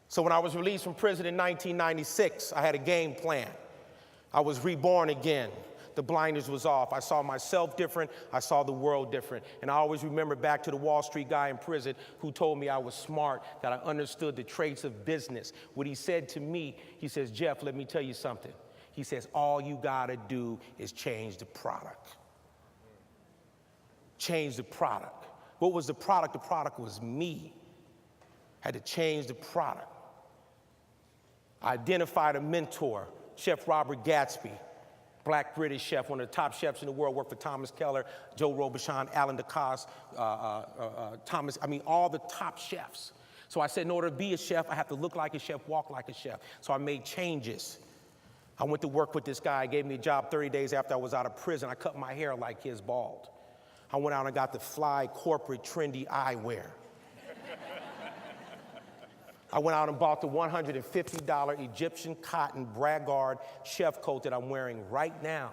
So when I was released from prison in 1996, I had a game plan. I was reborn again. The blinders was off. I saw myself different. I saw the world different. And I always remember back to the Wall Street guy in prison who told me I was smart, that I understood the traits of business. What he said to me, he says, Jeff, let me tell you something. He says, all you gotta do is change the product. Change the product. What was the product? The product was me. I had to change the product. I identified a mentor, Chef Robert Gatsby, black British chef, one of the top chefs in the world, worked for Thomas Keller, Joe Robuchon, Alan Ducasse, all the top chefs. So I said, in order to be a chef, I have to look like a chef, walk like a chef. So I made changes. I went to work with this guy, gave me a job 30 days after I was out of prison. I cut my hair like his bald. I went out and got the fly, corporate, trendy eyewear. I went out and bought the $150 Egyptian cotton Bragard chef coat that I'm wearing right now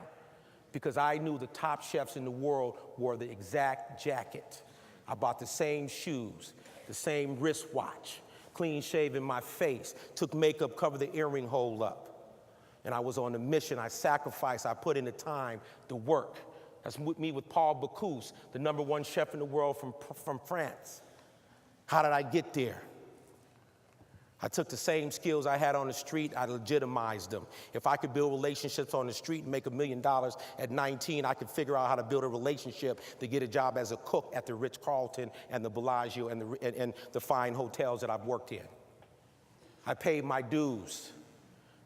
because I knew the top chefs in the world wore the exact jacket. I bought the same shoes, the same wristwatch, clean shaven my face, took makeup, covered the earring hole up. And I was on a mission. I sacrificed. I put in the time, the work. That's with me with Paul Bocuse, the #1 chef in the world from France. How did I get there? I took the same skills I had on the street, I legitimized them. If I could build relationships on the street and make $1 million at 19, I could figure out how to build a relationship to get a job as a cook at the Ritz-Carlton and the Bellagio and the fine hotels that I've worked in. I paid my dues.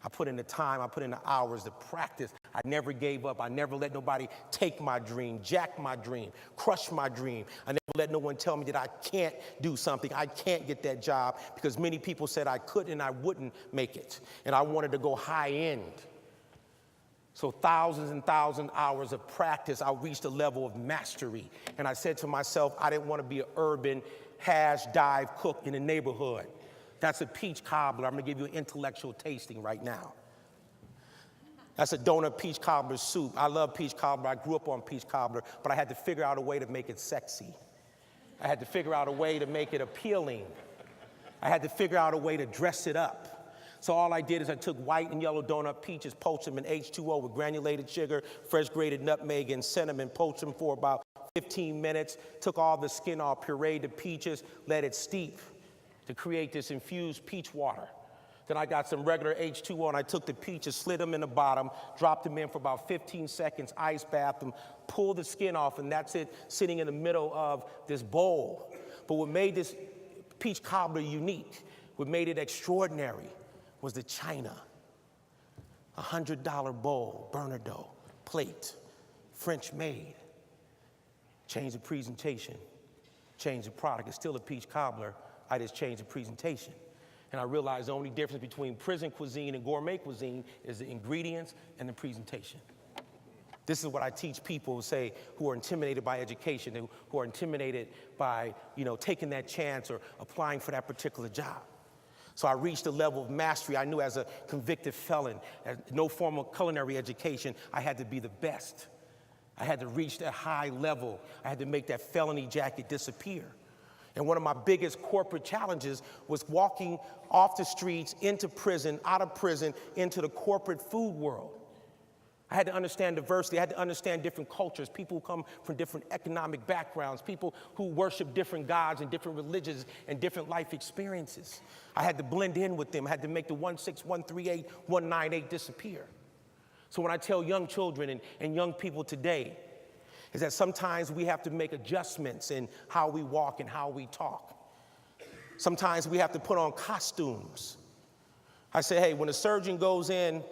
I put in the time, I put in the hours, the practice. I never gave up. I never let nobody take my dream, jack my dream, crush my dream. I never let no one tell me that I can't do something, I can't get that job, because many people said I couldn't and I wouldn't make it. And I wanted to go high end. So thousands and thousands of hours of practice, I reached a level of mastery. And I said to myself, I didn't want to be an urban hash dive cook in the neighborhood. That's a peach cobbler. I'm gonna give you an intellectual tasting right now. That's a donut peach cobbler soup. I love peach cobbler. I grew up on peach cobbler, but I had to figure out a way to make it sexy. I had to figure out a way to make it appealing. I had to figure out a way to dress it up. So all I did is I took white and yellow donut peaches, poached them in H2O with granulated sugar, fresh grated nutmeg and cinnamon, poached them for about 15 minutes, took all the skin off, pureed the peaches, let it steep to create this infused peach water. Then I got some regular H2O and I took the peaches, slid them in the bottom, dropped them in for about 15 seconds, ice bath them, pulled the skin off, and that's it sitting in the middle of this bowl. But what made this peach cobbler unique, what made it extraordinary, was the china. $100 bowl, burner dough, plate, French made. Change the presentation, change the product. It's still a peach cobbler, I just changed the presentation. And I realized the only difference between prison cuisine and gourmet cuisine is the ingredients and the presentation. This is what I teach people who are intimidated by education, who are intimidated by taking that chance or applying for that particular job. So I reached a level of mastery. I knew as a convicted felon, no formal culinary education, I had to be the best. I had to reach that high level. I had to make that felony jacket disappear. And one of my biggest corporate challenges was walking off the streets, into prison, out of prison, into the corporate food world. I had to understand diversity. I had to understand different cultures, people who come from different economic backgrounds, people who worship different gods and different religions and different life experiences. I had to blend in with them. I had to make the 16138, 198 disappear. So when I tell young children and young people today, is that sometimes we have to make adjustments in how we walk and how we talk. Sometimes we have to put on costumes I say, hey, when a surgeon goes in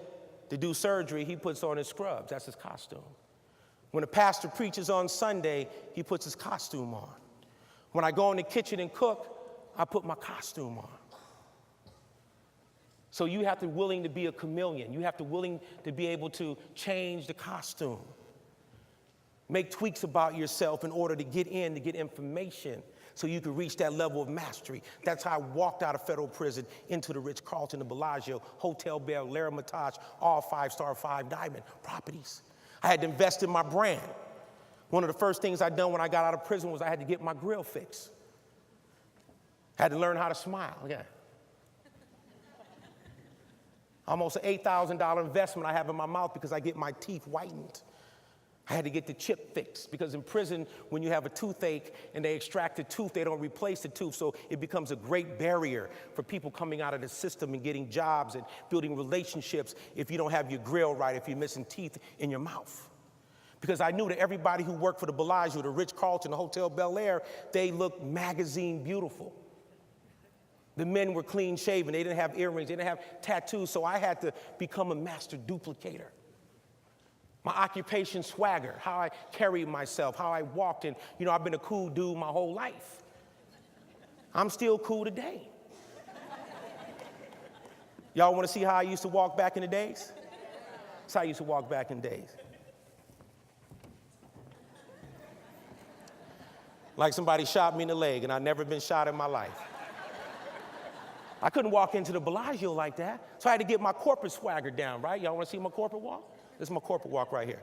to do surgery, he puts on his scrubs. That's his costume. When a pastor preaches on Sunday, he puts his costume on. When I go in the kitchen and cook, I put my costume on. So you have to be willing to be a chameleon. You have to be willing to be able to change the costume. Make tweaks about yourself in order to get information so you can reach that level of mastery. That's how I walked out of federal prison into the Ritz-Carlton, the Bellagio, Hotel Bel Air, Hermitage, all 5-star, 5-diamond properties. I had to invest in my brand. One of the first things I done when I got out of prison was I had to get my grill fixed. I had to learn how to smile, yeah. Almost an $8,000 investment I have in my mouth because I get my teeth whitened. I had to get the chip fixed because in prison, when you have a toothache and they extract the tooth, they don't replace the tooth, so it becomes a great barrier for people coming out of the system and getting jobs and building relationships if you don't have your grill right, if you're missing teeth in your mouth. Because I knew that everybody who worked for the Bellagio, the Ritz-Carlton, the Hotel Bel Air, they looked magazine beautiful. The men were clean shaven, they didn't have earrings, they didn't have tattoos, so I had to become a master duplicator. My occupation swagger, how I carried myself, how I walked, and I've been a cool dude my whole life. I'm still cool today. Y'all want to see how I used to walk back in the days? That's how I used to walk back in the days. Like somebody shot me in the leg, and I've never been shot in my life. I couldn't walk into the Bellagio like that, so I had to get my corporate swagger down, right? Y'all want to see my corporate walk? This is my corporate walk right here.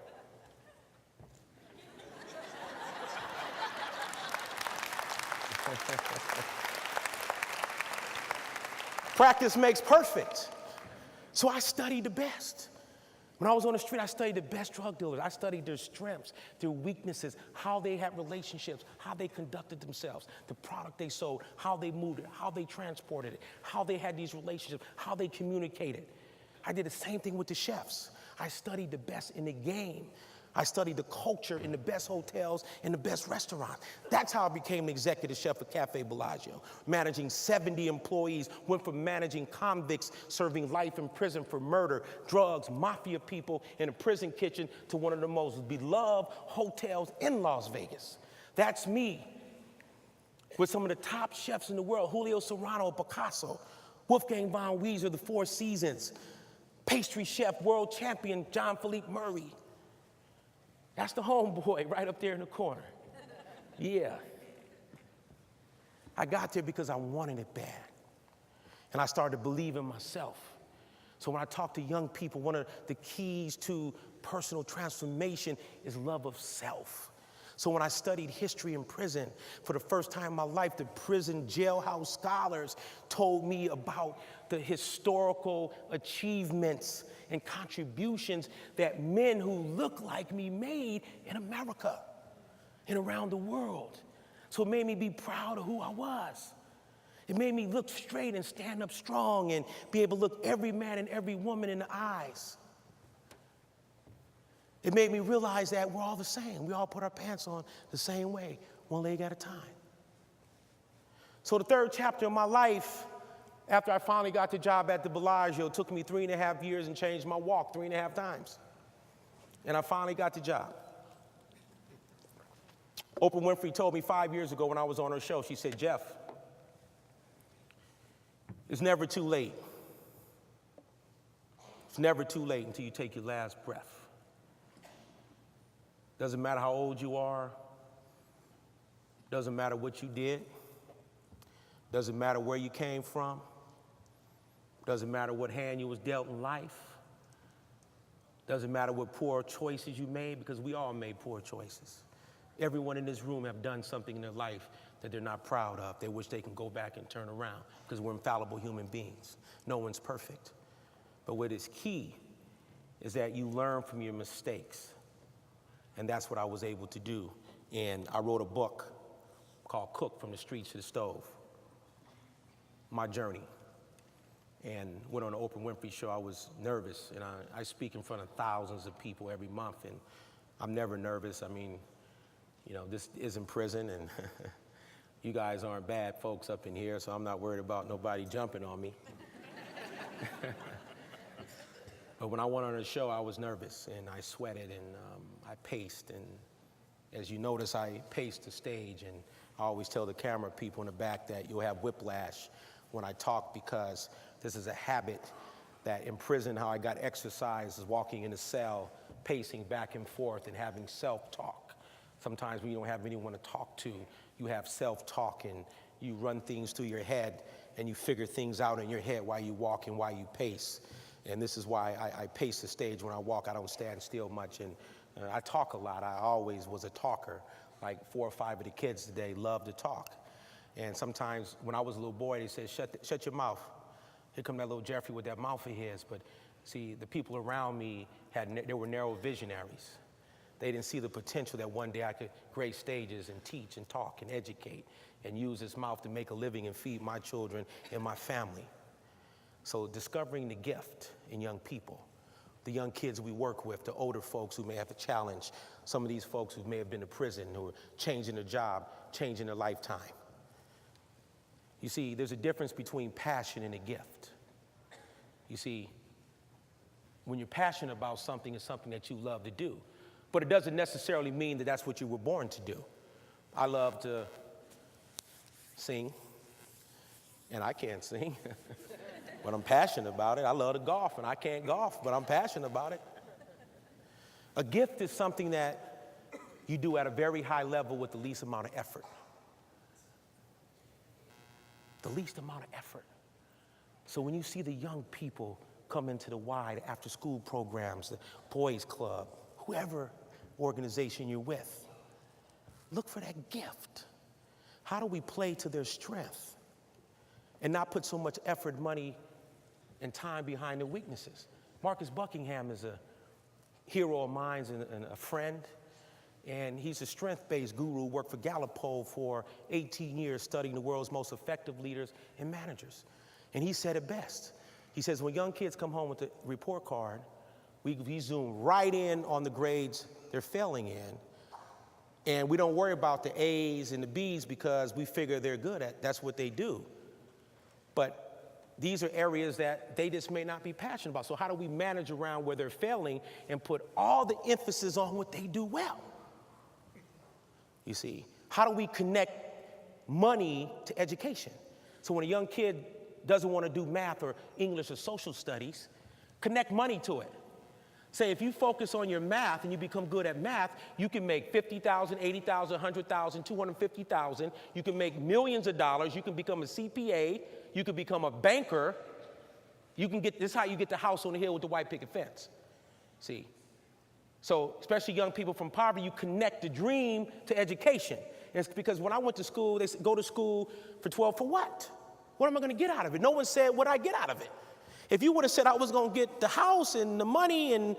Practice makes perfect. So I studied the best. When I was on the street, I studied the best drug dealers. I studied their strengths, their weaknesses, how they had relationships, how they conducted themselves, the product they sold, how they moved it, how they transported it, how they had these relationships, how they communicated. I did the same thing with the chefs. I studied the best in the game. I studied the culture in the best hotels and the best restaurants. That's how I became the executive chef at Cafe Bellagio, managing 70 employees, went from managing convicts serving life in prison for murder, drugs, mafia people in a prison kitchen to one of the most beloved hotels in Las Vegas. That's me with some of the top chefs in the world, Julio Serrano, Picasso, Wolfgang von Wieser, the Four Seasons, pastry chef, world champion, John Philippe Murray. That's the homeboy right up there in the corner. Yeah. I got there because I wanted it bad. And I started to believe in myself. So when I talk to young people, one of the keys to personal transformation is love of self. So when I studied history in prison, for the first time in my life, the prison jailhouse scholars told me about the historical achievements and contributions that men who look like me made in America and around the world. So it made me be proud of who I was. It made me look straight and stand up strong and be able to look every man and every woman in the eyes. It made me realize that we're all the same. We all put our pants on the same way, one leg at a time. So the third chapter of my life, after I finally got the job at the Bellagio, it took me 3.5 years and changed my walk 3.5 times. And I finally got the job. Oprah Winfrey told me 5 years ago when I was on her show, she said, Jeff, it's never too late. It's never too late until you take your last breath. Doesn't matter how old you are. Doesn't matter what you did. Doesn't matter where you came from. Doesn't matter what hand you was dealt in life. Doesn't matter what poor choices you made, because we all made poor choices. Everyone in this room have done something in their life that they're not proud of. They wish they can go back and turn around, because we're infallible human beings. No one's perfect. But what is key is that you learn from your mistakes. And that's what I was able to do. And I wrote a book called Cook from the Streets to the Stove, my journey. And went on the Oprah Winfrey show. I was nervous, and I speak in front of thousands of people every month, and I'm never nervous. I mean, this isn't prison, and you guys aren't bad folks up in here, so I'm not worried about nobody jumping on me. But when I went on the show, I was nervous, and I sweated, and I paced. And as you notice, I paced the stage, and I always tell the camera people in the back that you'll have whiplash when I talk, because this is a habit that in prison, how I got exercise is walking in a cell, pacing back and forth, and having self-talk. Sometimes when you don't have anyone to talk to, you have self-talk, and you run things through your head, and you figure things out in your head while you walk and while you pace. And this is why I pace the stage when I walk. I don't stand still much, and I talk a lot. I always was a talker. Like 4 or 5 of the kids today love to talk. And sometimes when I was a little boy, they said, shut your mouth. Here come that little Jeffrey with that mouth of his. But see, the people around me, they were narrow visionaries. They didn't see the potential that one day I could grace stages and teach and talk and educate and use this mouth to make a living and feed my children and my family. So discovering the gift in young people, the young kids we work with, the older folks who may have a challenge, some of these folks who may have been to prison, who are changing their job, changing their lifetime. You see, there's a difference between passion and a gift. You see, when you're passionate about something, it's something that you love to do. But it doesn't necessarily mean that that's what you were born to do. I love to sing, and I can't sing, but I'm passionate about it. I love to golf, and I can't golf, but I'm passionate about it. A gift is something that you do at a very high level with the least amount of effort. The least amount of effort. So when you see the young people come into the Y, the after-school programs, the boys club, whoever organization you're with, look for that gift. How do we play to their strength and not put so much effort, money, and time behind their weaknesses? Marcus Buckingham is a hero of mine and a friend, and he's a strength-based guru, worked for Gallup for 18 years studying the world's most effective leaders and managers. And he said it best. He says, when young kids come home with the report card, we zoom right in on the grades they're failing in, and we don't worry about the A's and the B's because we figure they're good at, that's what they do. But these are areas that they just may not be passionate about. So how do we manage around where they're failing and put all the emphasis on what they do well? You see, how do we connect money to education? So when a young kid doesn't want to do math or English or social studies, connect money to it. Say if you focus on your math and you become good at math, you can make $50,000, $80,000, $100,000, $250,000. You can make millions of dollars. You can become a CPA. You can become a banker. You can get, this is how you get the house on the hill with the white picket fence. See? So especially young people from poverty, you connect the dream to education. And it's because when I went to school, they said, go to school for 12 for what? What am I going to get out of it? No one said what I get out of it. If you would have said I was going to get the house and the money and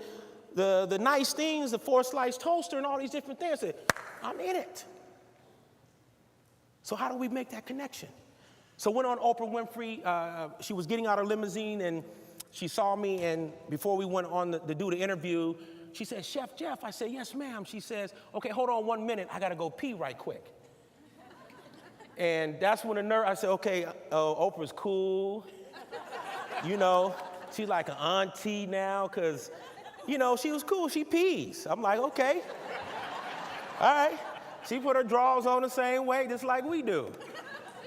the nice things, the 4-slice toaster and all these different things, I said, I'm in it. So how do we make that connection? So went on Oprah Winfrey. She was getting out her limousine and she saw me, and before we went on to do the interview, she said, Chef Jeff. I said, yes, ma'am. She says, okay, hold on 1 minute. I got to go pee right quick. And that's when I said, okay, Oprah's cool. You know, she's like an auntie now because, you know, she was cool. She pees. I'm like, okay. All right. She put her drawers on the same way, just like we do.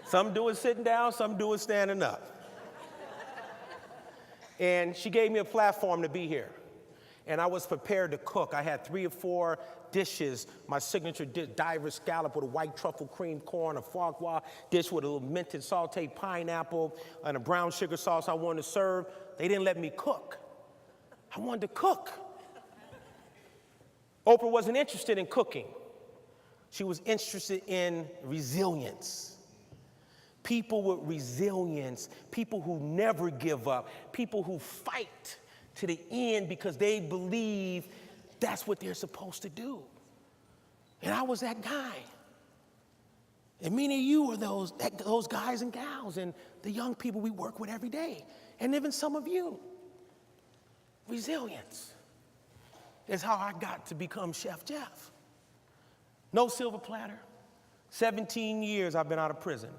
Some do it sitting down, some do it standing up. And she gave me a platform to be here. And I was prepared to cook. I had 3 or 4 dishes. My signature dish, diver scallop with a white truffle cream corn, a foie gras dish with a little minted sauteed pineapple, and a brown sugar sauce I wanted to serve. They didn't let me cook. I wanted to cook. Oprah wasn't interested in cooking. She was interested in resilience. People with resilience, people who never give up, people who fight to the end because they believe that's what they're supposed to do. And I was that guy. And many of you are those guys and gals and the young people we work with every day. And even some of you. Resilience is how I got to become Chef Jeff. No silver platter. 17 years I've been out of prison.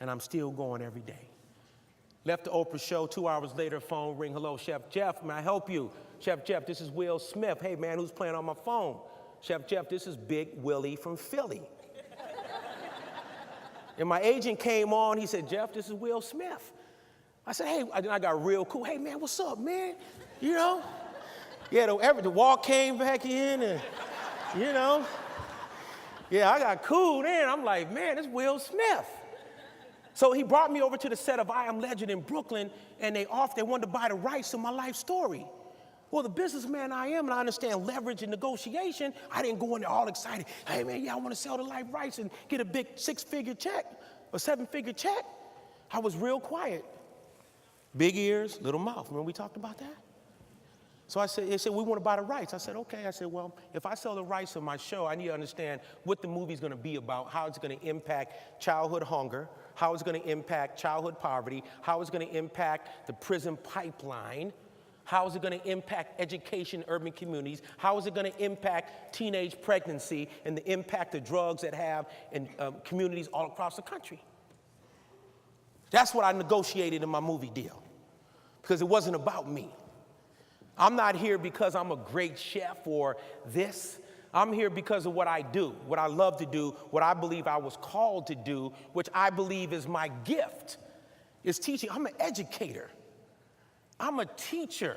And I'm still going every day. Left the Oprah show, 2 hours later, phone ring, hello, Chef Jeff, may I help you? Chef Jeff, this is Will Smith. Hey man, who's playing on my phone? Chef Jeff, this is Big Willie from Philly. And my agent came on, he said, Jeff, this is Will Smith. I said, hey, I got real cool. Hey man, what's up, man? You know? Yeah, the wall came back in and, you know. Yeah, I got cool then. I'm like, man, it's Will Smith. So he brought me over to the set of I Am Legend in Brooklyn, and they wanted to buy the rights to my life story. Well, the businessman I am, and I understand leverage and negotiation, I didn't go in there all excited. Hey, man, yeah, I want to sell the life rights and get a big 6-figure check or 7-figure check. I was real quiet. Big ears, little mouth. Remember we talked about that? So they said, we want to buy the rights. I said, okay. I said, well, if I sell the rights of my show, I need to understand what the movie's going to be about, how it's going to impact childhood hunger, how it's going to impact childhood poverty, how it's going to impact the prison pipeline, how is it going to impact education in urban communities, how is it going to impact teenage pregnancy and the impact of drugs that have in communities all across the country. That's what I negotiated in my movie deal, because it wasn't about me. I'm not here because I'm a great chef or this. I'm here because of what I do, what I love to do, what I believe I was called to do, which I believe is my gift, is teaching. I'm an educator. I'm a teacher.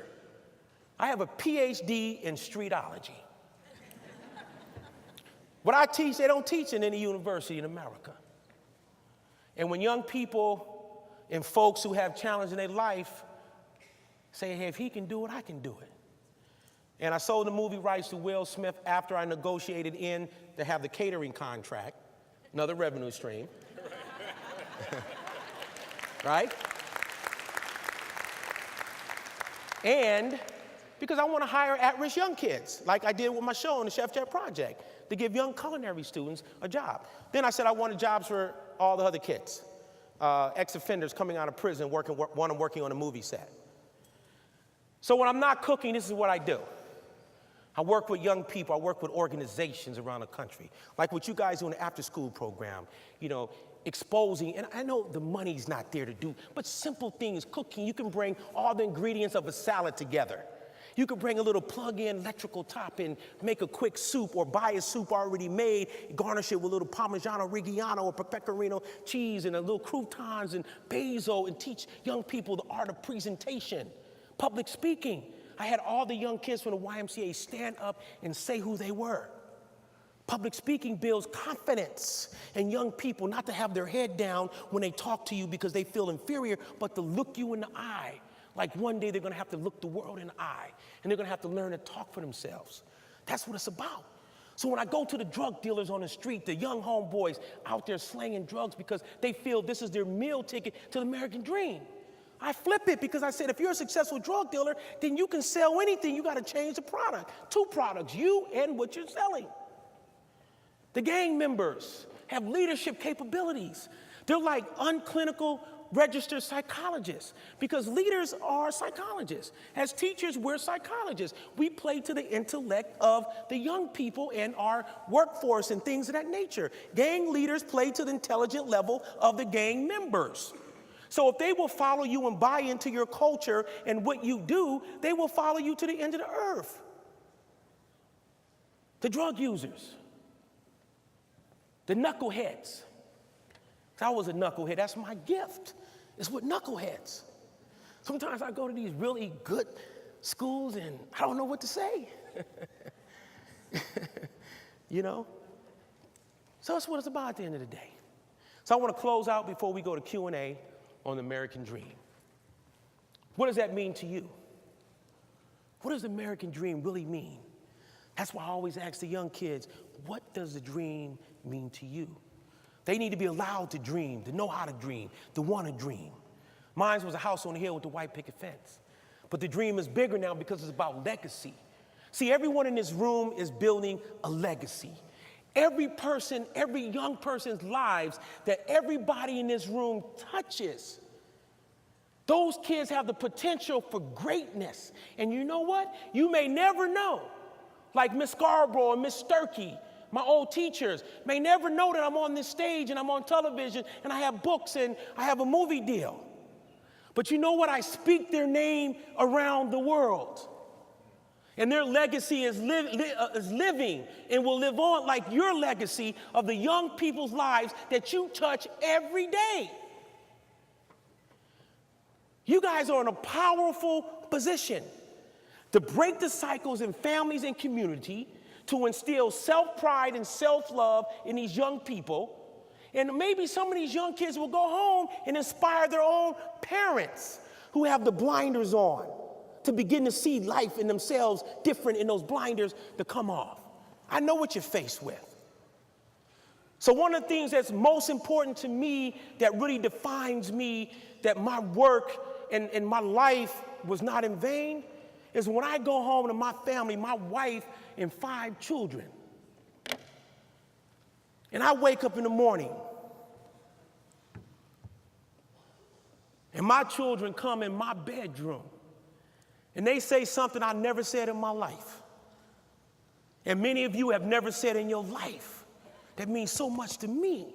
I have a PhD in streetology. What I teach, they don't teach in any university in America. And when young people and folks who have challenges in their life say, hey, if he can do it, I can do it. And I sold the movie rights to Will Smith after I negotiated in to have the catering contract, another revenue stream. Right? And because I want to hire at-risk young kids, like I did with my show on the Chef Jet Project, to give young culinary students a job. Then I said I wanted jobs for all the other kids, ex-offenders coming out of prison, working on a movie set. So when I'm not cooking, this is what I do. I work with young people. I work with organizations around the country, like what you guys do in the after-school program, you know, exposing, and I know the money's not there to do, but simple things, cooking. You can bring all the ingredients of a salad together. You could bring a little plug-in electrical top and make a quick soup, or buy a soup already made, garnish it with a little Parmigiano Reggiano or Pecorino cheese and a little croutons and basil, and teach young people the art of presentation. Public speaking. I had all the young kids from the YMCA stand up and say who they were. Public speaking builds confidence in young people, not to have their head down when they talk to you because they feel inferior, but to look you in the eye. Like one day they're gonna have to look the world in the eye, and they're gonna have to learn to talk for themselves. That's what it's about. So when I go to the drug dealers on the street, the young homeboys out there slanging drugs because they feel this is their meal ticket to the American dream, I flip it, because I said, if you're a successful drug dealer, then you can sell anything. You got to change the product. 2 products, you and what you're selling. The gang members have leadership capabilities. They're like unclinical registered psychologists, because leaders are psychologists. As teachers, we're psychologists. We play to the intellect of the young people and our workforce and things of that nature. Gang leaders play to the intelligent level of the gang members. So if they will follow you and buy into your culture and what you do, they will follow you to the end of the earth. The drug users, the knuckleheads. I was a knucklehead. That's my gift. It's with knuckleheads. Sometimes I go to these really good schools and I don't know what to say. You know? So that's what it's about at the end of the day. So I want to close out before we go to Q&A on the American dream. What does that mean to you? What does the American dream really mean? That's why I always ask the young kids, what does the dream mean to you? They need to be allowed to dream, to know how to dream, to want to dream. Mine was a house on the hill with the white picket fence. But the dream is bigger now because it's about legacy. See, everyone in this room is building a legacy. Every person, every young person's lives that everybody in this room touches, those kids have the potential for greatness. And you know what? You may never know. Like Miss Scarborough and Miss Sturkey, my old teachers, may never know that I'm on this stage and I'm on television and I have books and I have a movie deal. But you know what? I speak their name around the world. And their legacy is living and will live on like your legacy of the young people's lives that you touch every day. You guys are in a powerful position to break the cycles in families and community, to instill self-pride and self-love in these young people. And maybe some of these young kids will go home and inspire their own parents who have the blinders on to begin to see life in themselves different in those blinders to come off. I know what you're faced with. So one of the things that's most important to me that really defines me, that my work and my life was not in vain, is when I go home to my family, my wife and 5 children, and I wake up in the morning and my children come in my bedroom and they say something I never said in my life. And many of you have never said in your life. That means so much to me.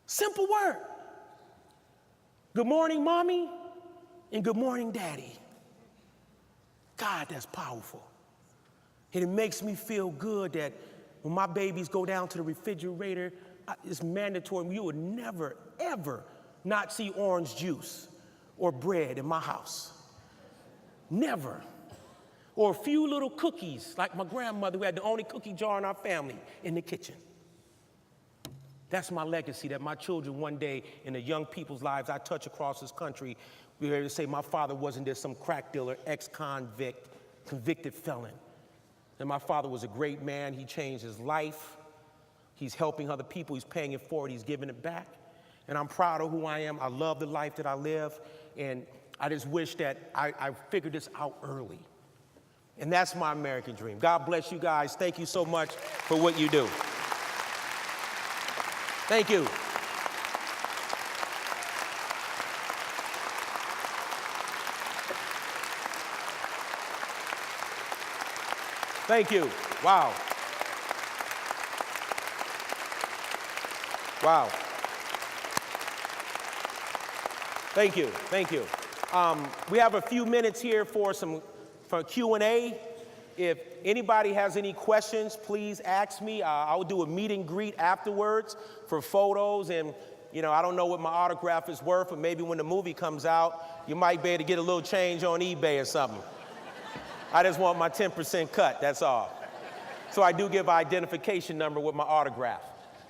Simple word. Good morning, mommy, and good morning, daddy. God, that's powerful. And it makes me feel good that when my babies go down to the refrigerator, it's mandatory. You would never, ever not see orange juice or bread in my house. Never. Or a few little cookies, like my grandmother, who had the only cookie jar in our family in the kitchen. That's my legacy, that my children one day in the young people's lives I touch across this country, we're able to say my father wasn't just some crack dealer, ex-convict, convicted felon. And my father was a great man. He changed his life. He's helping other people. He's paying it forward. He's giving it back. And I'm proud of who I am. I love the life that I live. And I just wish that I figured this out early. And that's my American dream. God bless you guys. Thank you so much for what you do. Thank you. Thank you. Wow. Wow. Thank you. Thank you. We have a few minutes here for Q&A. If anybody has any questions, please ask me. I'll do a meet and greet afterwards for photos. And, you know, I don't know what my autograph is worth, but maybe when the movie comes out, you might be able to get a little change on eBay or something. I just want my 10% cut, that's all. So I do give an identification number with my autograph.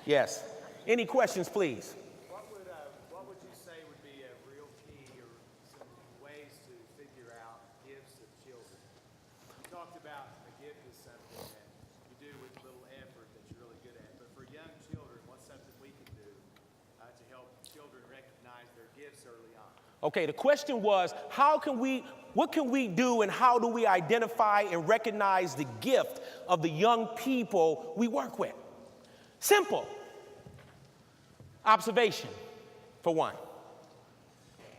Yes. Any questions, please? What would you say would be a real key or some ways to figure out gifts of children? You talked about a gift is something that you do with little effort that you're really good at. But for young children, what's something we can do to help children recognize their gifts early on? Okay, the question was, what can we do and how do we identify and recognize the gift of the young people we work with? Simple. Observation, for one.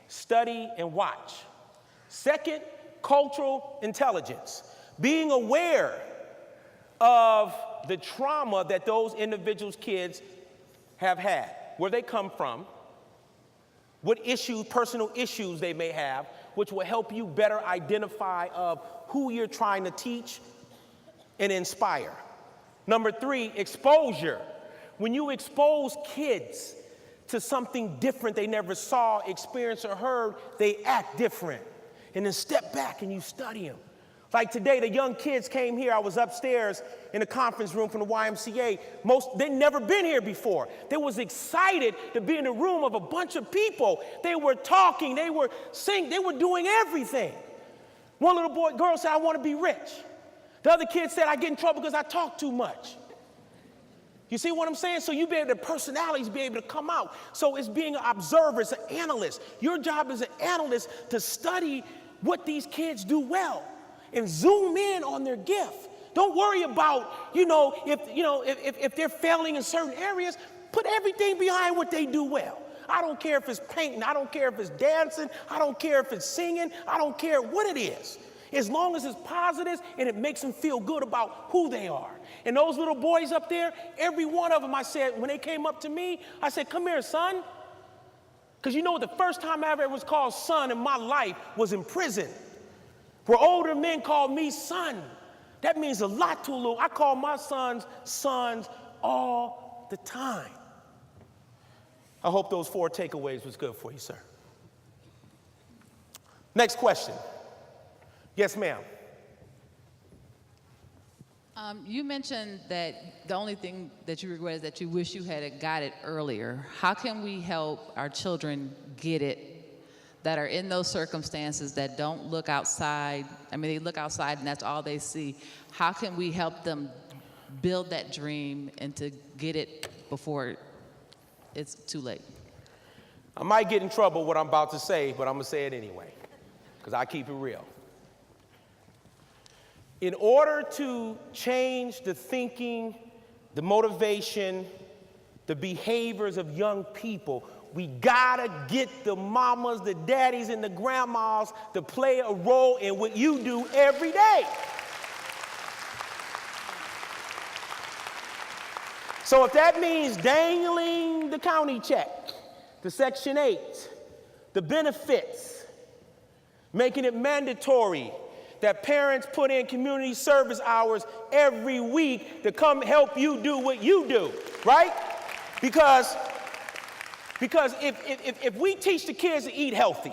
Study and watch. Second, cultural intelligence. Being aware of the trauma that those individuals' kids have had, where they come from, what issues, personal issues they may have, which will help you better identify of who you're trying to teach and inspire. Number 3, exposure. When you expose kids to something different they never saw, experienced, or heard, they act different. And then step back and you study them. Like today, the young kids came here. I was upstairs in the conference room from the YMCA. They'd never been here before. They was excited to be in a room of a bunch of people. They were talking, they were singing, they were doing everything. One little girl said, I want to be rich. The other kid said, I get in trouble because I talk too much. You see what I'm saying? So you be able to, personalities be able to come out. So it's being an observer, it's an analyst. Your job as an analyst to study what these kids do well and zoom in on their gift. Don't worry about, if they're failing in certain areas, put everything behind what they do well. I don't care if it's painting, I don't care if it's dancing, I don't care if it's singing, I don't care what it is. As long as it's positive and it makes them feel good about who they are. And those little boys up there, every one of them, I said, when they came up to me, I said, come here, son. Because you know what, the first time I ever was called son in my life was in prison, where older men called me son. That means a lot to a little. I call my sons all the time. I hope those 4 takeaways was good for you, sir. Next question. Yes, ma'am. You mentioned that the only thing that you regret is that you wish you had got it earlier. How can we help our children get it that are in those circumstances that don't look outside? I mean, they look outside and that's all they see. How can we help them build that dream and to get it before it's too late? I might get in trouble with what I'm about to say, but I'm going to say it anyway, because I keep it real. In order to change the thinking, the motivation, the behaviors of young people, we gotta get the mamas, the daddies, and the grandmas to play a role in what you do every day. So if that means dangling the county check, the Section 8, the benefits, making it mandatory that parents put in community service hours every week to come help you do what you do, right? Because if we teach the kids to eat healthy,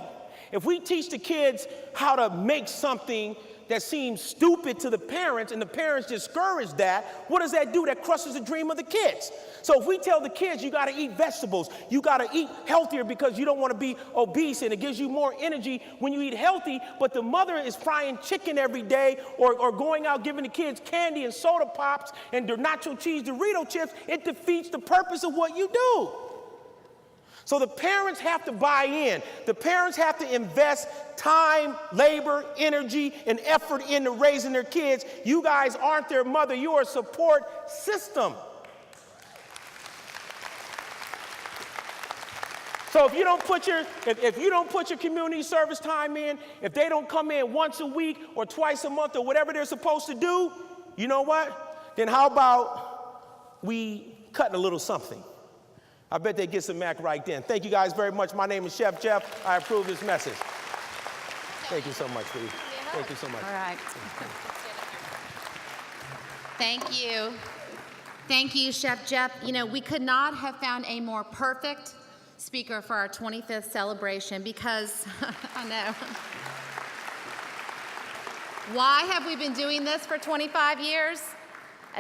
if we teach the kids how to make something that seems stupid to the parents and the parents discourage that, what does that do? That crushes the dream of the kids. So if we tell the kids you gotta eat vegetables, you gotta eat healthier because you don't wanna be obese and it gives you more energy when you eat healthy, but the mother is frying chicken every day or going out giving the kids candy and soda pops and nacho cheese Dorito chips, it defeats the purpose of what you do. So the parents have to buy in. The parents have to invest time, labor, energy, and effort into raising their kids. You guys aren't their mother. You are a support system. So if you don't put your community service time in, if they don't come in once a week or twice a month or whatever they're supposed to do, you know what? Then how about we cut a little something? I bet they get some Mac right then. Thank you guys very much. My name is Chef Jeff. I approve this message. Thank you so much, please. Thank you so much. All right. Thank you. Thank you, Chef Jeff. You know, we could not have found a more perfect speaker for our 25th celebration because, I know. Why have we been doing this for 25 years?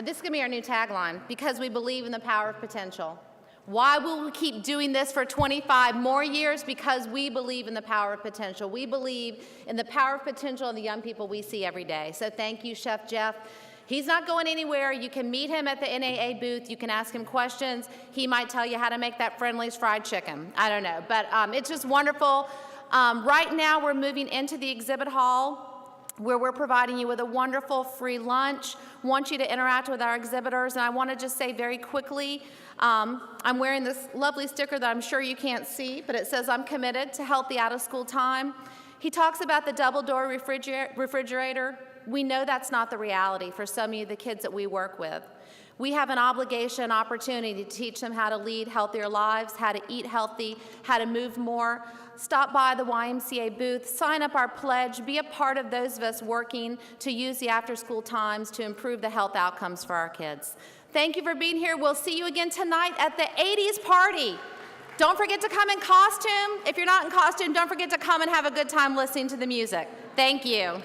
This is going to be our new tagline, because we believe in the power of potential. Why will we keep doing this for 25 more years? Because we believe in the power of potential. We believe in the power of potential in the young people we see every day. So thank you, Chef Jeff. He's not going anywhere. You can meet him at the NAA booth. You can ask him questions. He might tell you how to make that Friendly's fried chicken. I don't know, but it's just wonderful. Right now, we're moving into the exhibit hall, where we're providing you with a wonderful free lunch. Want you to interact with our exhibitors, and I want to just say very quickly, I'm wearing this lovely sticker that I'm sure you can't see, but it says I'm committed to healthy out-of-school time. He talks about the double-door refrigerator. We know that's not the reality for some of the kids that we work with. We have an obligation, opportunity to teach them how to lead healthier lives, how to eat healthy, how to move more. Stop by the YMCA booth, sign up our pledge, be a part of those of us working to use the after-school times to improve the health outcomes for our kids. Thank you for being here. We'll see you again tonight at the 80s party. Don't forget to come in costume. If you're not in costume, don't forget to come and have a good time listening to the music. Thank you.